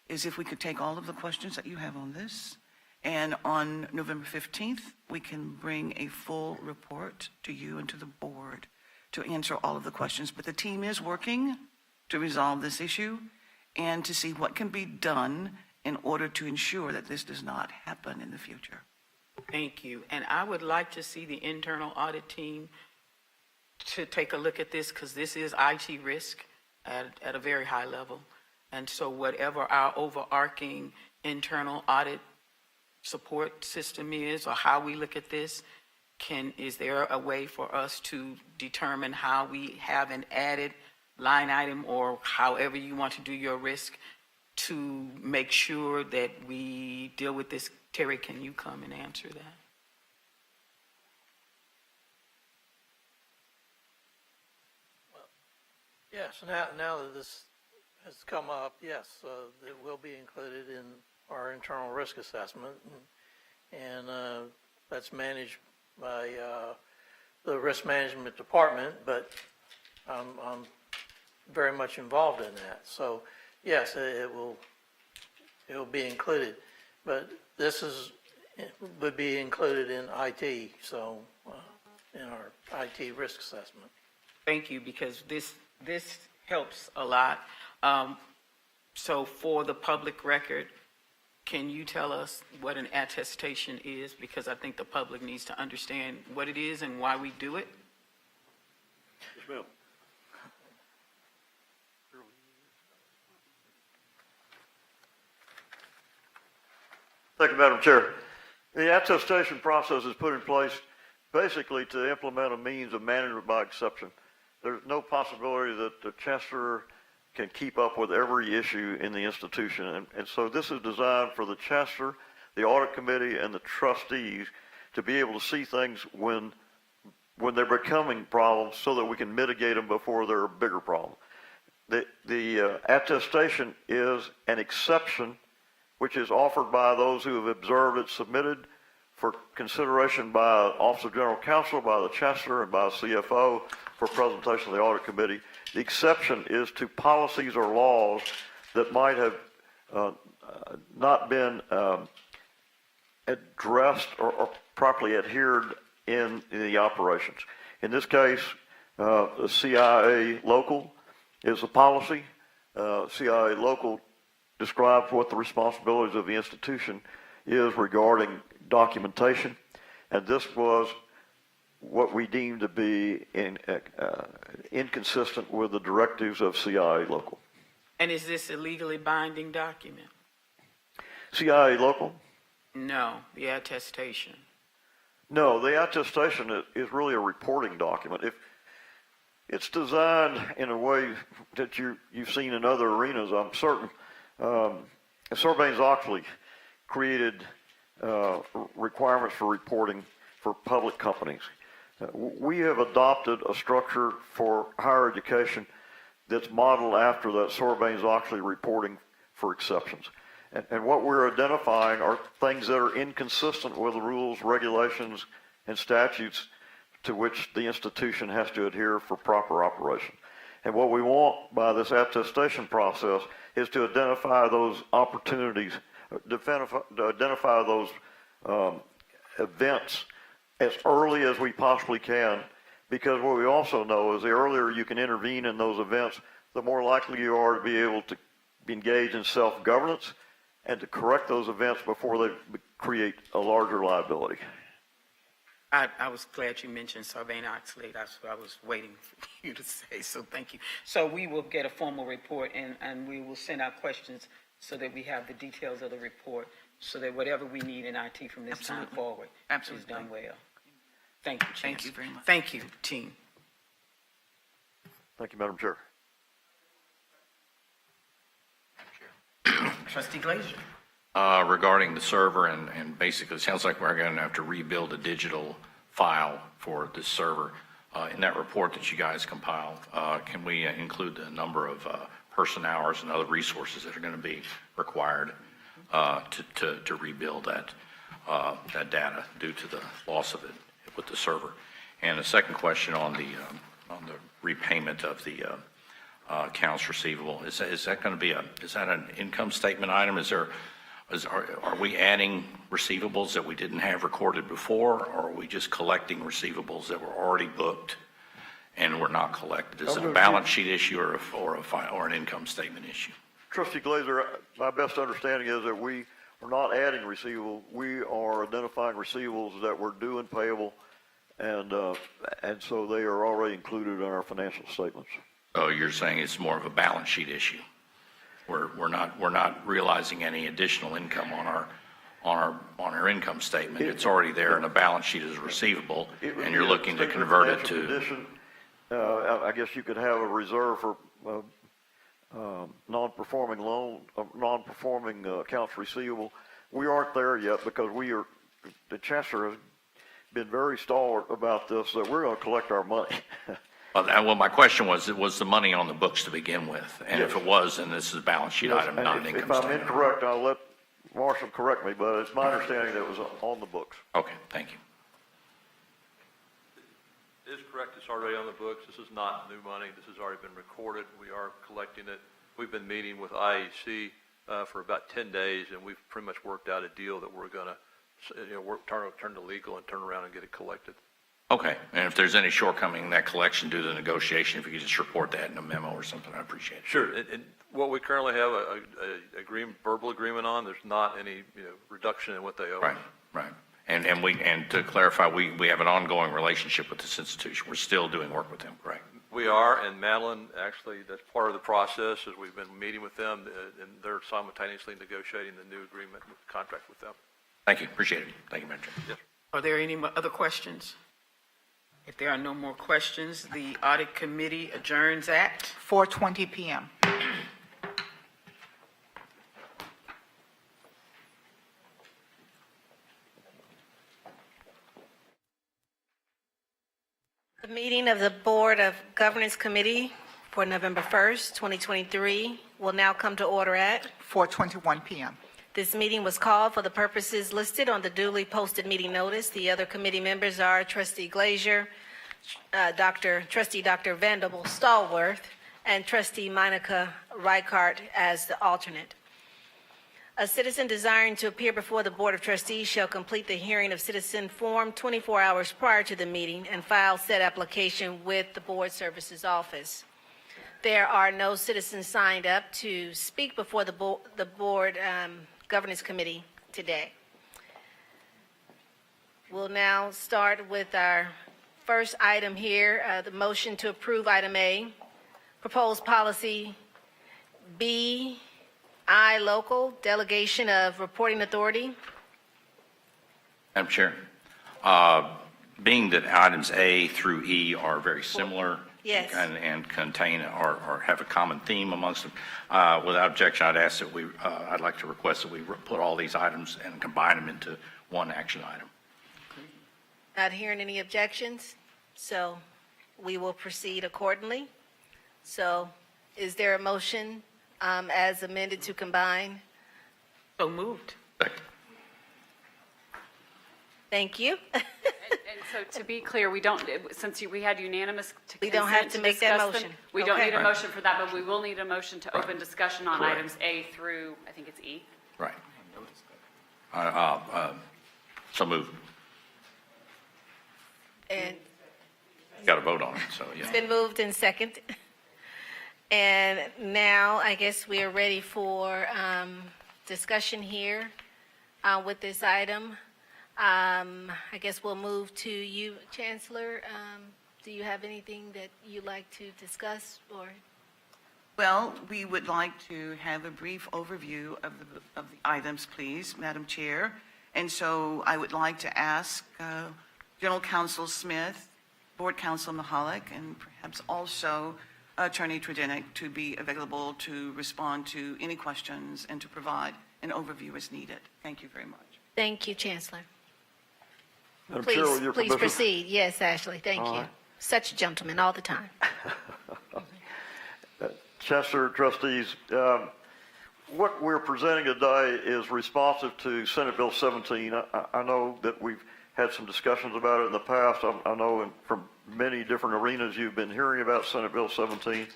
is if we could take all of the questions that you have on this, and on November 15th, we can bring a full report to you and to the board to answer all of the questions. But the team is working to resolve this issue and to see what can be done in order to ensure that this does not happen in the future. Thank you. And I would like to see the internal audit team to take a look at this, because this is IT risk at a very high level. And so whatever our overarching internal audit support system is, or how we look at this, is there a way for us to determine how we have an added line item, or however you want to do your risk, to make sure that we deal with this? Terry, can you come and answer that? Yes, now that this has come up, yes, it will be included in our internal risk assessment, and that's managed by the risk management department, but I'm very much involved in that. So yes, it will be included, but would be included in IT, so in our IT risk assessment. Thank you, because this helps a lot. So for the public record, can you tell us what an attestation is? Because I think the public needs to understand what it is and why we do it. Yes, ma'am. Thank you, Madam Chair. The attestation process is put in place basically to implement a means of management by exception. There's no possibility that the chancellor can keep up with every issue in the institution. And so this is designed for the chancellor, the audit committee, and the trustees to be able to see things when they're becoming problems so that we can mitigate them before they're a bigger problem. The attestation is an exception which is offered by those who have observed it, submitted for consideration by Office of General Counsel, by the Chancellor, and by the CFO for presentation to the Audit Committee. The exception is to policies or laws that might have not been addressed or properly adhered in the operations. In this case, the CIA local is a policy. CIA local describes what the responsibilities of the institution is regarding documentation, and this was what we deemed to be inconsistent with the directives of CIA local. And is this a legally binding document? CIA local? No, the attestation. No, the attestation is really a reporting document. If it's designed in a way that you've seen in other arenas, I'm certain. Sarbanes-Oxley created requirements for reporting for public companies. We have adopted a structure for higher education that's modeled after that Sarbanes-Oxley reporting for exceptions. And what we're identifying are things that are inconsistent with the rules, regulations, and statutes to which the institution has to adhere for proper operation. And what we want by this attestation process is to identify those opportunities, to identify those events as early as we possibly can, because what we also know is the earlier you can intervene in those events, the more likely you are to be able to engage in self-governance and to correct those events before they create a larger liability. I was glad you mentioned Sarbanes-Oxley. That's what I was waiting for you to say, so thank you. So we will get a formal report, and we will send out questions so that we have the details of the report, so that whatever we need in IT from this time forward is done well. Thank you, Chancellor. Thank you very much. Thank you, team. Thank you, Madam Chair. Trustee Glazier. Regarding the server, and basically it sounds like we're going to have to rebuild a digital file for this server. In that report that you guys compiled, can we include the number of person hours and other resources that are going to be required to rebuild that data due to the loss of it with the server? And the second question on the repayment of the accounts receivable, is that going to be is that an income statement item? Are we adding receivables that we didn't have recorded before, or are we just collecting receivables that were already booked and were not collected? Is it a balance sheet issue or an income statement issue? Trustee Glazer, my best understanding is that we are not adding receivables. We are identifying receivables that were due and payable, and so they are already included in our financial statements. So you're saying it's more of a balance sheet issue? We're not realizing any additional income on our income statement. It's already there, and the balance sheet is receivable, and you're looking to convert it to. Condition, I guess you could have a reserve for non-performing accounts receivable. We aren't there yet because the Chancellor has been very stalwart about this, that we're going to collect our money. Well, my question was the money on the books to begin with? And Yes. if it was, then this is a balance sheet item, not an income statement. If I'm incorrect, I'll let Marshall correct me, but it's my understanding that it was on the books. Okay, thank you. It is correct, it's already on the books. This is not new money. This has already been recorded. We are collecting it. We've been meeting with IEC for about 10 days, and we've pretty much worked out a deal that we're going to turn to legal and turn around and get it collected. Okay, and if there's any shortcoming in that collection due to the negotiation, if you could just report that in a memo or something, I appreciate it. Sure. And what we currently have a verbal agreement on, there's not any reduction in what they owe. Right. And to clarify, we have an ongoing relationship with this institution. We're still doing work with them, correct? We are, and Madeline, actually, that's part of the process, is we've been meeting with them, and they're simultaneously negotiating the new agreement, contract with them. Thank you, appreciate it. Thank you, Madam Chair. Yes. Are there any other questions? If there are no more questions, the Audit Committee adjourns at 4:20 p.m. The meeting of the Board of Governance Committee for November 1st, 2023 will now come to order at 4:21 p.m. This meeting was called for the purposes listed on the duly posted meeting notice. The other committee members are Trustee Glazier, Trustee Dr. Vanderbilt Stallworth, and Trustee Monica Reichart as the alternate. A citizen desiring to appear before the Board of Trustees shall complete the hearing of citizen form 24 hours prior to the meeting and file said application with the Board Services Office. There are no citizens signed up to speak before the Board Governance Committee today. We'll now start with our first item here, the motion to approve item A, proposed policy BI local, delegation of reporting authority. Madam Chair, being that items A through E are very similar. Yes. And contain or have a common theme amongst them, without objection, I'd ask that I'd like to request that we put all these items and combine them into one action item. Not hearing any objections, so we will proceed accordingly. So is there a motion as amended to combine? So moved. Thank you. And so to be clear, we don't, since we had unanimous to We don't have consent to make that discuss them, motion. we don't Okay. need a motion for that, but we will need a motion to open discussion on Correct. items A through, I think it's E. Right. So moved. And Got to vote on it, so yeah. it's been moved and second. And now I guess we are ready for discussion here with this item. I guess we'll move to you, Chancellor. Do you have anything that you'd like to discuss or? Well, we would like to have a brief overview of the items, please, Madam Chair. And so I would like to ask General Counsel Smith, Board Counsel Mahalik, and perhaps also Attorney Tredenick to be available to respond to any questions and to provide an overview as needed. Thank you very much. Thank you, Chancellor. Madam Chair, with your Please permission. proceed. Yes, Ashley, thank All you. right. Such a gentleman all the time. Chancellor, trustees, what we're presenting today is responsive to Senate Bill 17. I know that we've had some discussions about it in the past. I know from many different arenas you've been hearing about Senate Bill 17.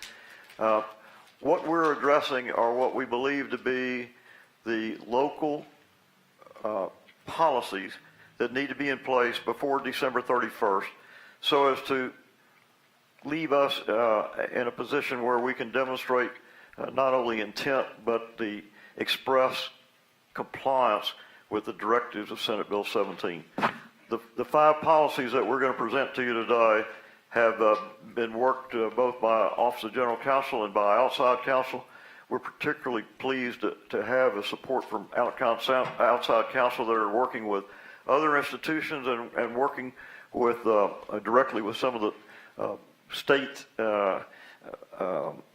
What we're addressing are what we believe to be the local policies that need to be in place before December 31st so as to leave us in a position where we can demonstrate not only intent but the express compliance with the directives of Senate Bill 17. The 5 policies that we're going to present to you today have been worked both by Office of General Counsel and by outside counsel. We're particularly pleased to have a support from outside counsel that are working with other institutions and working with directly with some of the state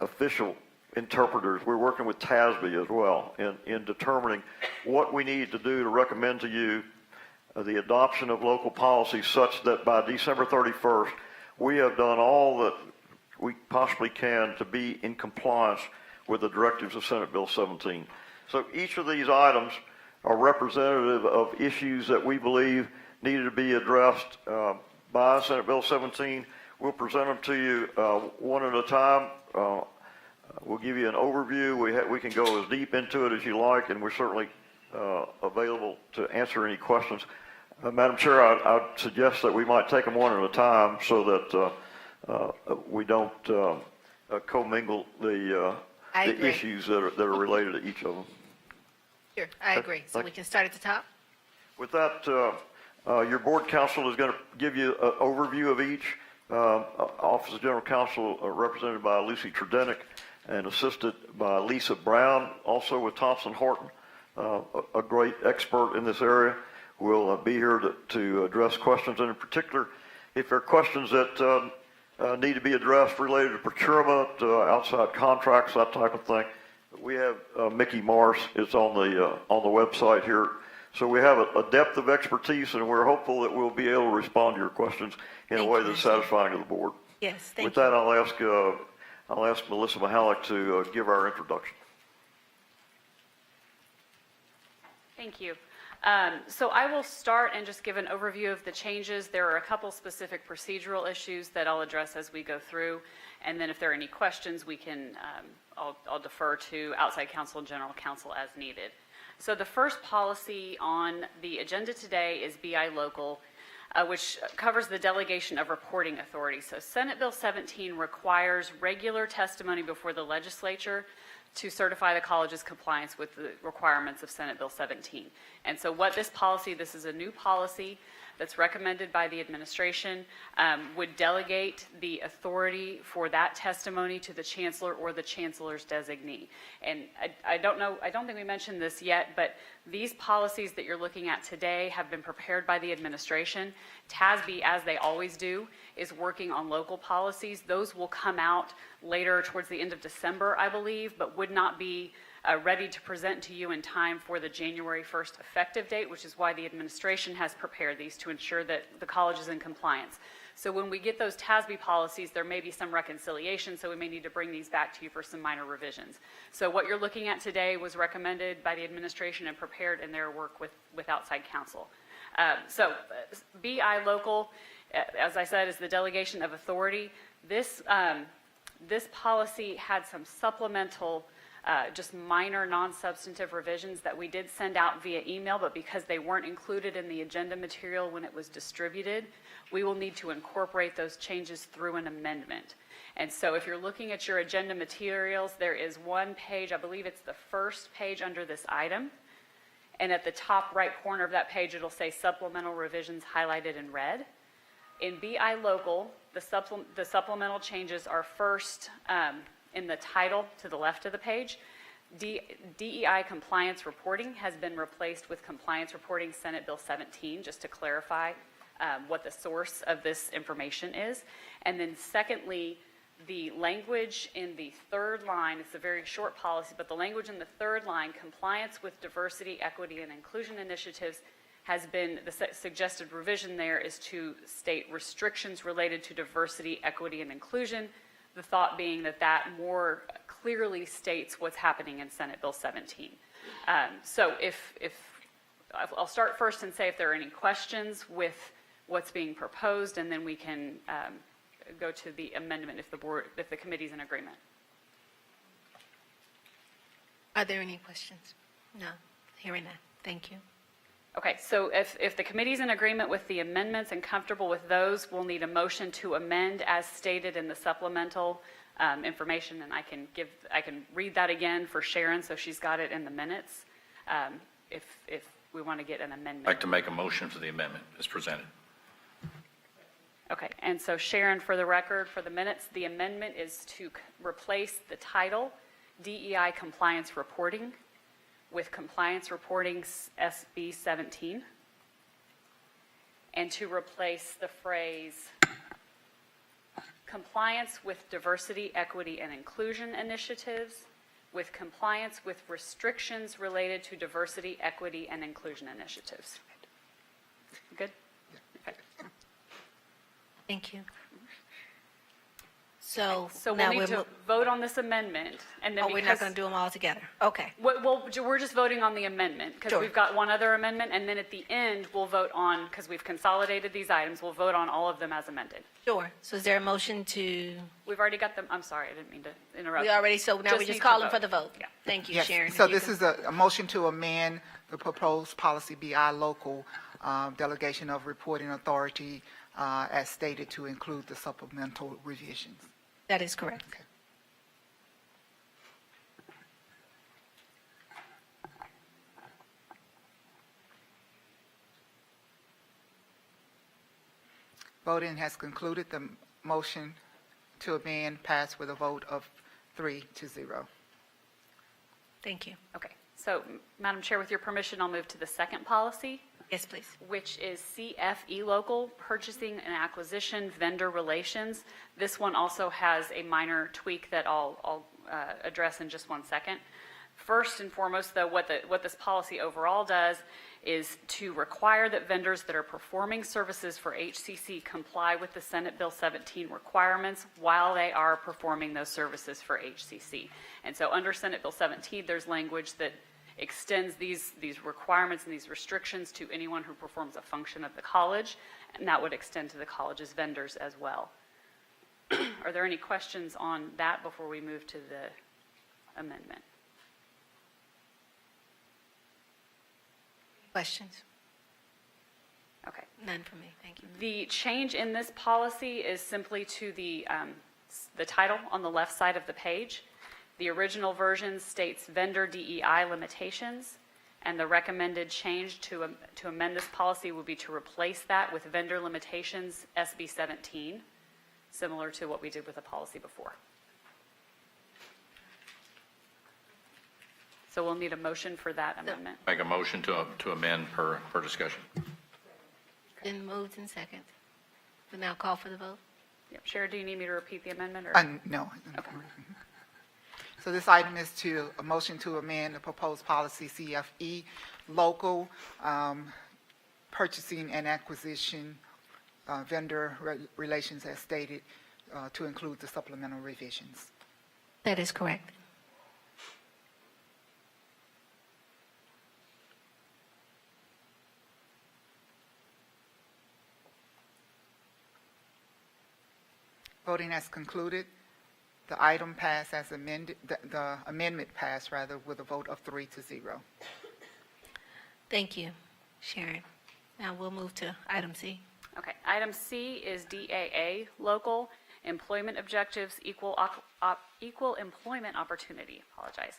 official interpreters. We're working with TASB as well in determining what we need to do to recommend to you the adoption of local policies such that by December 31st, we have done all that we possibly can to be in compliance with the directives of Senate Bill 17. So each of these items are representative of issues that we believe needed to be addressed by Senate Bill 17. We'll present them to you one at a time. We'll give you an overview. We can go as deep into it as you like, and we're certainly available to answer any questions. Madam Chair, I'd suggest that we might take them one at a time so that we don't commingle the issues that are related to each of them. Sure, I agree. So we can start at the top? With that, your board counsel is going to give you an overview of each. Office of General Counsel represented by Lucy Tredenick and assisted by Lisa Brown, also with Thompson Horton, a great expert in this area, will be here to address questions. And in particular, if there are questions that need to be addressed related to procurement, outside contracts, that type of thing, we have Mickey Morris is on the website here. So we have a depth of expertise, and we're hopeful that we'll be able to respond to your questions in a way that's satisfying to the board. Yes, thank you. With that, I'll ask Melissa Mahalik to give our introduction. Thank you. So I will start and just give an overview of the changes. There are a couple specific procedural issues that I'll address as we go through. And then if there are any questions, we can, I'll defer to outside counsel and general counsel as needed. So the first policy on the agenda today is BI Local, which covers the delegation of reporting authority. So Senate Bill 17 requires regular testimony before the legislature to certify the college's compliance with the requirements of Senate Bill 17. And so what this is a new policy that's recommended by the administration would delegate the authority for that testimony to the chancellor or the chancellor's designee. And I don't think we mentioned this yet, but these policies that you're looking at today have been prepared by the administration. TASB, as they always do, is working on local policies. Those will come out later towards the end of December, I believe, but would not be ready to present to you in time for the January 1st effective date, which is why the administration has prepared these to ensure that the college is in compliance. So when we get those TASB policies, there may be some reconciliation, so we may need to bring these back to you for some minor revisions. So what you're looking at today was recommended by the administration and prepared in their work with outside counsel. BI local, as I said, is the delegation of authority. This policy had some supplemental just minor non-substantive revisions that we did send out via email, but because they weren't included in the agenda material when it was distributed, we will need to incorporate those changes through an amendment. And so if you're looking at your agenda materials, there is one page, I believe it's the first page under this item, and at the top right corner of that page, it'll say supplemental revisions highlighted in red. In BI local, the supplemental changes are first in the title to the left of the page. DEI compliance reporting has been replaced with compliance reporting Senate Bill 17, just to clarify what the source of this information is. And then secondly, the language in the third line, it's a very short policy, but the language in the third line, compliance with diversity, equity, and inclusion initiatives, has been, the suggested revision there is to state restrictions related to diversity, equity, and inclusion. The thought being that that more clearly states what's happening in Senate Bill 17. So if I'll start first and say if there are any questions with what's being proposed, and then we can go to the amendment if the committee's in agreement. Are there any questions? No, hearing none. Thank you. Okay, so if the committee's in agreement with the amendments and comfortable with those, we'll need a motion to amend as stated in the supplemental information, and I can read that again for Sharon so she's got it in the minutes if we want to get an amendment. I'd like to make a motion for the amendment as presented. Okay, and so Sharon, for the record, for the minutes, the amendment is to replace the title DEI compliance reporting with compliance reporting SB 17, and to replace the phrase compliance with diversity, equity, and inclusion initiatives with compliance with restrictions related to diversity, equity, and inclusion initiatives. Good? Okay. Thank you. So we'll now need to vote on this amendment, and then we're not going to do them all together. Okay. Well, we're just voting on the amendment because Sure. we've got one other amendment, and then at the end we'll vote on, because we've consolidated these items, we'll vote on all of them as amended. Sure. So is there a motion to? We've already got them. I'm sorry, I didn't mean to interrupt. We already. So now we're just need to calling vote. for the vote. Yeah. Thank you, Yes. Sharon. So If you this can- is a motion to amend the proposed policy BI local delegation of reporting authority as stated to include the supplemental revisions. That is correct. Okay. Voting has concluded. The motion to amend passed with a vote of 3-0. Thank you. Okay. So, Madam Chair, with your permission, I'll move to the second policy, Yes, please. which is CFE local, purchasing and acquisition vendor relations. This one also has a minor tweak that I'll address in just one second. First and foremost, though, what this policy overall does is to require that vendors that are performing services for HCC comply with the Senate Bill 17 requirements while they are performing those services for HCC. And so under Senate Bill 17, there's language that extends these requirements and these restrictions to anyone who performs a function of the college, and that would extend to the college's vendors as well. Are there any questions on that before we move to the amendment? Questions? Okay. None for me. Thank you. The change in this policy is simply to the title on the left side of the page. The original version states vendor DEI limitations. And the recommended change to amend this policy would be to replace that with vendor limitations SB 17, similar to what we did with the policy before. So we'll need a motion for that amendment. Make a motion to amend per discussion. Been moved and second. We now call for the vote. Yep. Shara, do you need me to repeat the amendment? Or? No. Okay. So this item is a motion to amend the proposed policy CFE, local purchasing and acquisition vendor relations as stated, to include the supplemental revisions. That is correct. Voting has concluded. The item passed as amended, the amendment passed rather with a vote of 3-0. Thank you, Sharon. Now we'll move to item C. Okay. Item C is DAA, local employment objectives, equal employment opportunity. Apologize.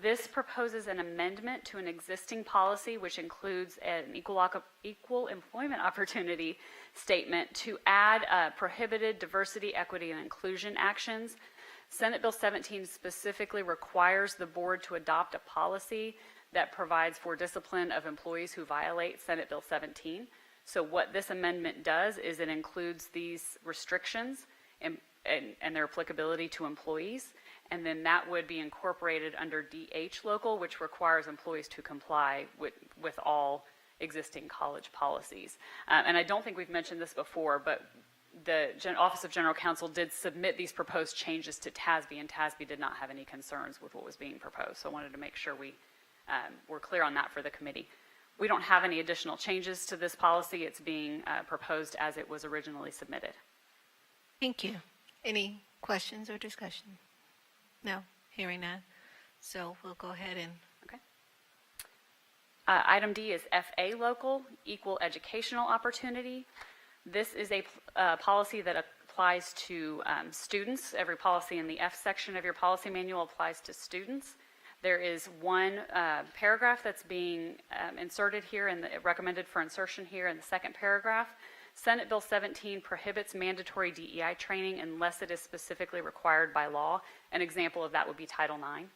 This proposes an amendment to an existing policy, which includes an equal employment opportunity statement to add prohibited diversity, equity, and inclusion actions. Senate Bill 17 specifically requires the board to adopt a policy that provides for discipline of employees who violate Senate Bill 17. So what this amendment does is it includes these restrictions and their applicability to employees. And then that would be incorporated under DH local, which requires employees to comply with all existing college policies. And I don't think we've mentioned this before, but the Office of General Counsel did submit these proposed changes to TASB, and TASB did not have any concerns with what was being proposed. So I wanted to make sure we were clear on that for the committee. We don't have any additional changes to this policy. It's being proposed as it was originally submitted. Thank you. Any questions or discussion? No, hearing none. So we'll go ahead and. Okay. Item D is FA local, equal educational opportunity. This is a policy that applies to students. Every policy in the F section of your policy manual applies to students. There is one paragraph that's being inserted here and recommended for insertion here in the second paragraph. Senate Bill 17 prohibits mandatory DEI training unless it is specifically required by law. An example of that would be Title IX.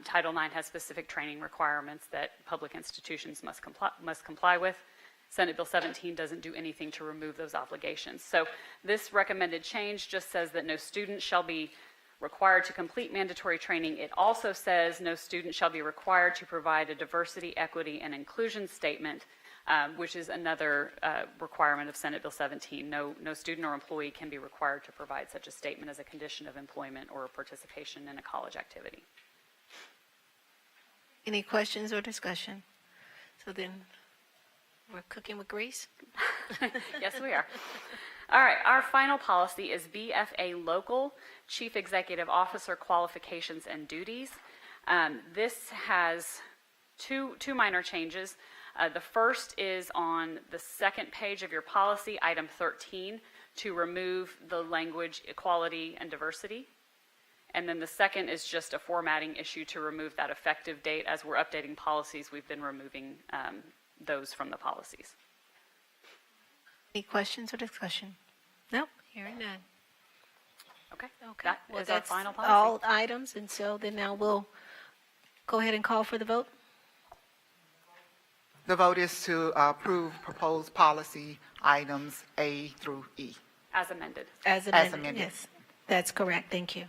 Title IX has specific training requirements that public institutions must comply with. Senate Bill 17 doesn't do anything to remove those obligations. So this recommended change just says that no student shall be required to complete mandatory training. It also says no student shall be required to provide a diversity, equity, and inclusion statement, which is another requirement of Senate Bill 17. No student or employee can be required to provide such a statement as a condition of employment or participation in a college activity. Any questions or discussion? So then we're cooking with grease? Yes, we are. All right, our final policy is BFA local, Chief Executive Officer qualifications and duties. This has two minor changes. The first is on the second page of your policy, item 13, to remove the language equality and diversity. And then the second is just a formatting issue to remove that effective date. As we're updating policies, we've been removing those from the policies. Any questions or discussion? Nope, hearing none. Okay. Okay. That was our final policy. All items, and so then now we'll go ahead and call for the vote. The vote is to approve proposed policy items A through E. As amended. As amended, amended. yes. That's correct, thank you.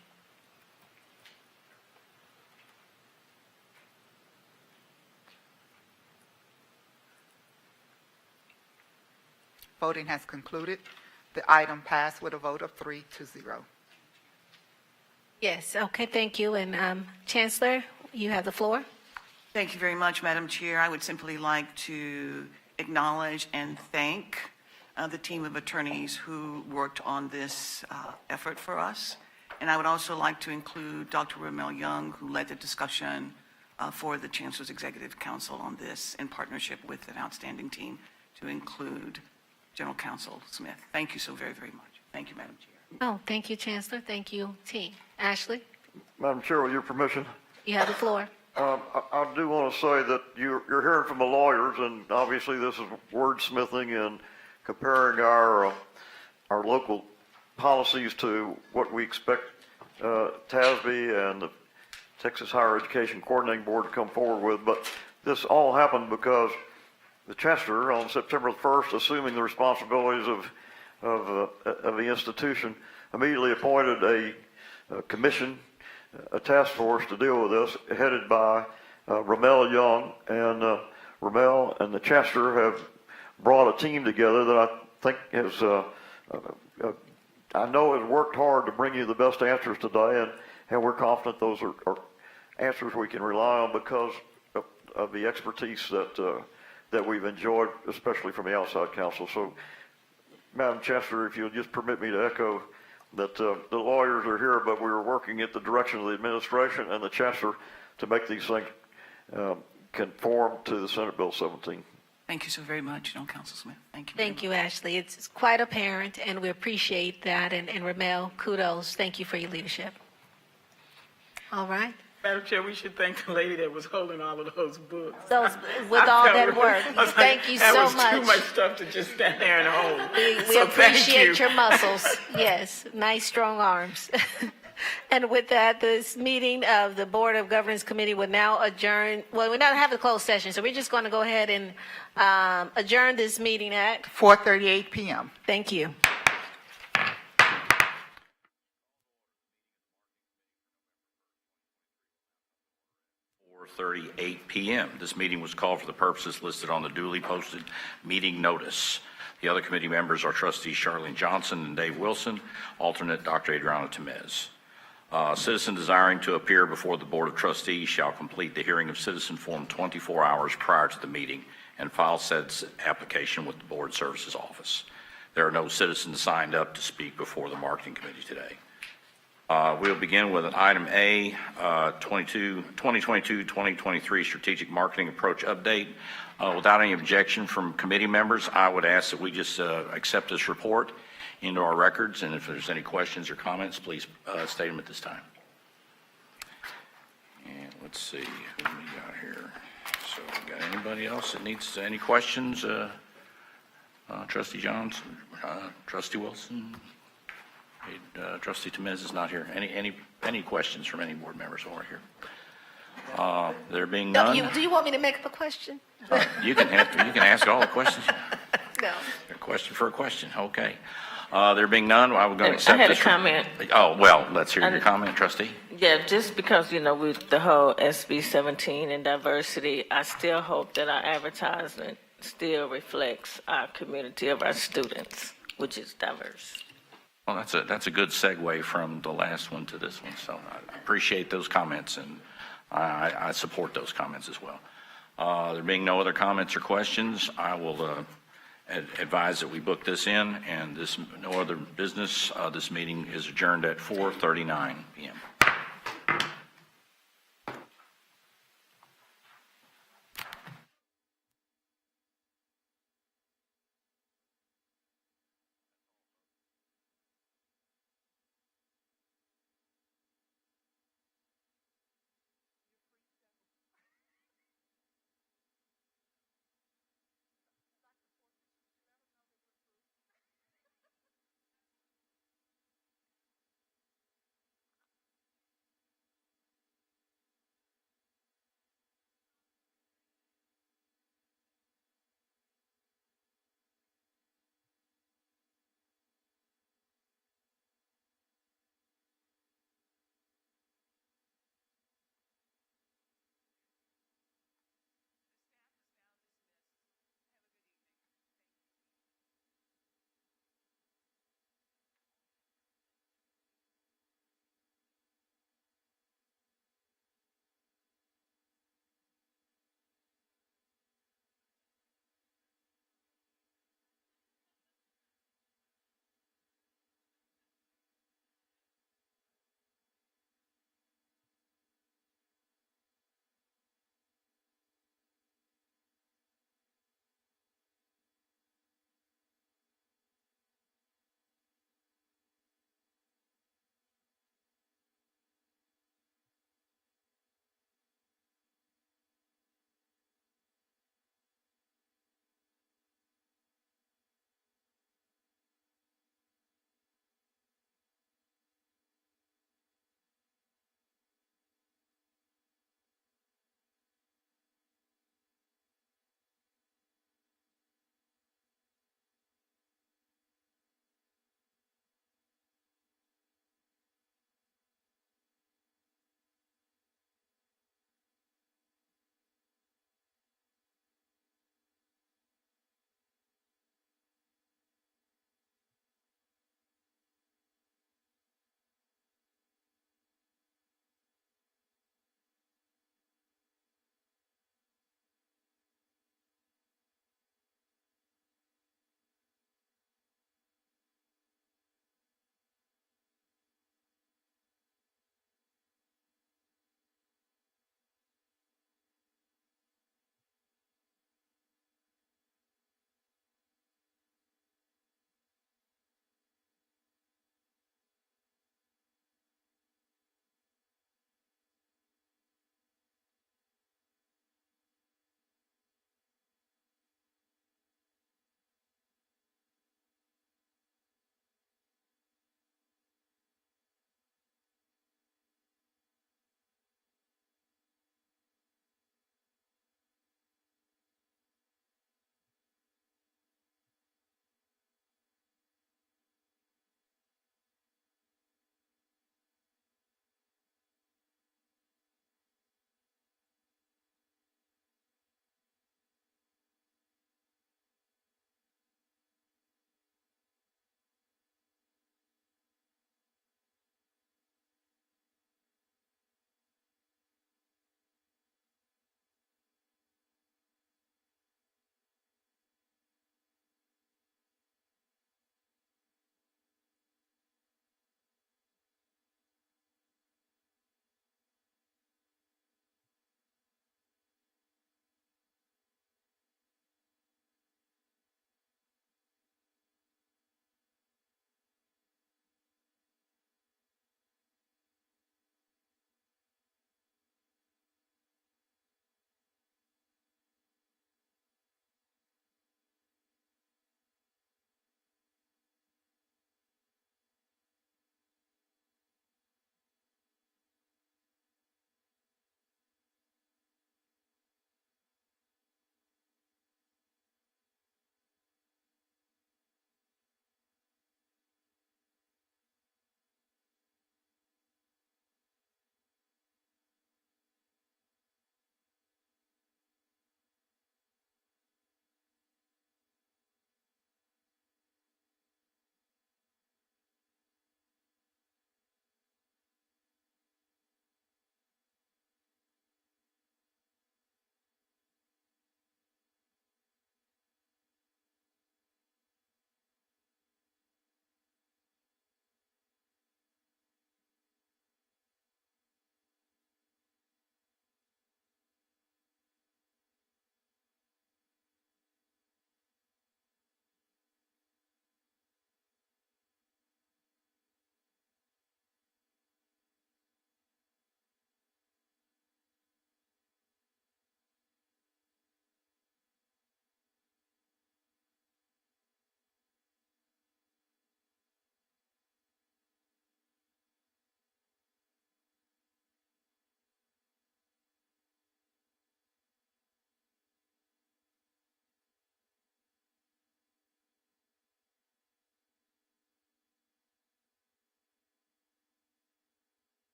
Voting has concluded. The item passed with a vote of 3-0. Yes, okay, thank you. And Chancellor, you have the floor. Thank you very much, Madam Chair. I would simply like to acknowledge and thank the team of attorneys who worked on this effort for us. And I would also like to include Dr. Ramel Young, who led the discussion for the Chancellor's Executive Council on this in partnership with an outstanding team to include General Counsel Smith. Thank you so very, very much. Thank you, Madam Chair. Oh, thank you, Chancellor. Thank you, team. Ashley, Madam Chair, with your permission, you have the floor. I do want to say that you're hearing from the lawyers, and obviously this is wordsmithing and comparing our local policies to what we expect TASB and the Texas Higher Education Coordinating Board to come forward with. But this all happened because the chancellor, on September 1st, assuming the responsibilities of the institution, immediately appointed a commission, a task force to deal with this, headed by Ramel Young, and Ramel and the chancellor have brought a team together that I think has, I know has worked hard to bring you the best answers today, and we're confident those are answers we can rely on because of the expertise that we've enjoyed, especially from the outside counsel. So, Madam Chancellor, if you'll just permit me to echo that the lawyers are here, but we are working at the direction of the administration and the chancellor to make these things conform to the Senate Bill 17. Thank you so very much, Council Smith. Thank you. Thank you, Ashley. It's quite apparent, and we appreciate that. And Ramel, kudos. Thank you for your leadership. All right. Madam Chair, we should thank the lady that was holding all of those books. With all that work. Thank you so much. That was too much stuff to just stand there and hold. We appreciate your muscles. Yes, nice, strong arms. And with that, this meeting of the Board of Governance Committee will now adjourn. Well, we're not having a closed session, so we're just going to go ahead and adjourn this meeting at 4:38 p.m. Thank you. 4:38 p.m. This meeting was called for the purposes listed on the duly posted meeting notice. The other committee members are Trustees Charlene Johnson and Dave Wilson, alternate Dr. Adriana Temez. Citizen desiring to appear before the Board of Trustees shall complete the hearing of citizen form 24 hours prior to the meeting and file said application with the Board Services Office. There are no citizens signed up to speak before the Marketing Committee today. We'll begin with an item A, 2022-2023 Strategic Marketing Approach Update. Without any objection from committee members, I would ask that we just accept this report into our records, and if there's any questions or comments, please state them at this time. And let's see who we got here. So we got anybody else that needs any questions? Trustee Johnson, Trustee Wilson, Trustee Temez is not here. Any questions from any board members who are here? There being none. Do you want me to make up a question? You can ask all the questions. No. A question for a question. Okay. There being none, I was going to accept I had a this. comment. Oh, well, let's hear your comment, Trustee. Yeah, just because, with the whole SB 17 and diversity, I still hope that our advertisement still reflects our community of our students, which is diverse. Well, that's a good segue from the last one to this one. So I appreciate those comments, and I support those comments as well. There being no other comments or questions, I will advise that we book this in, and no other business. This meeting is adjourned at 4:39 p.m.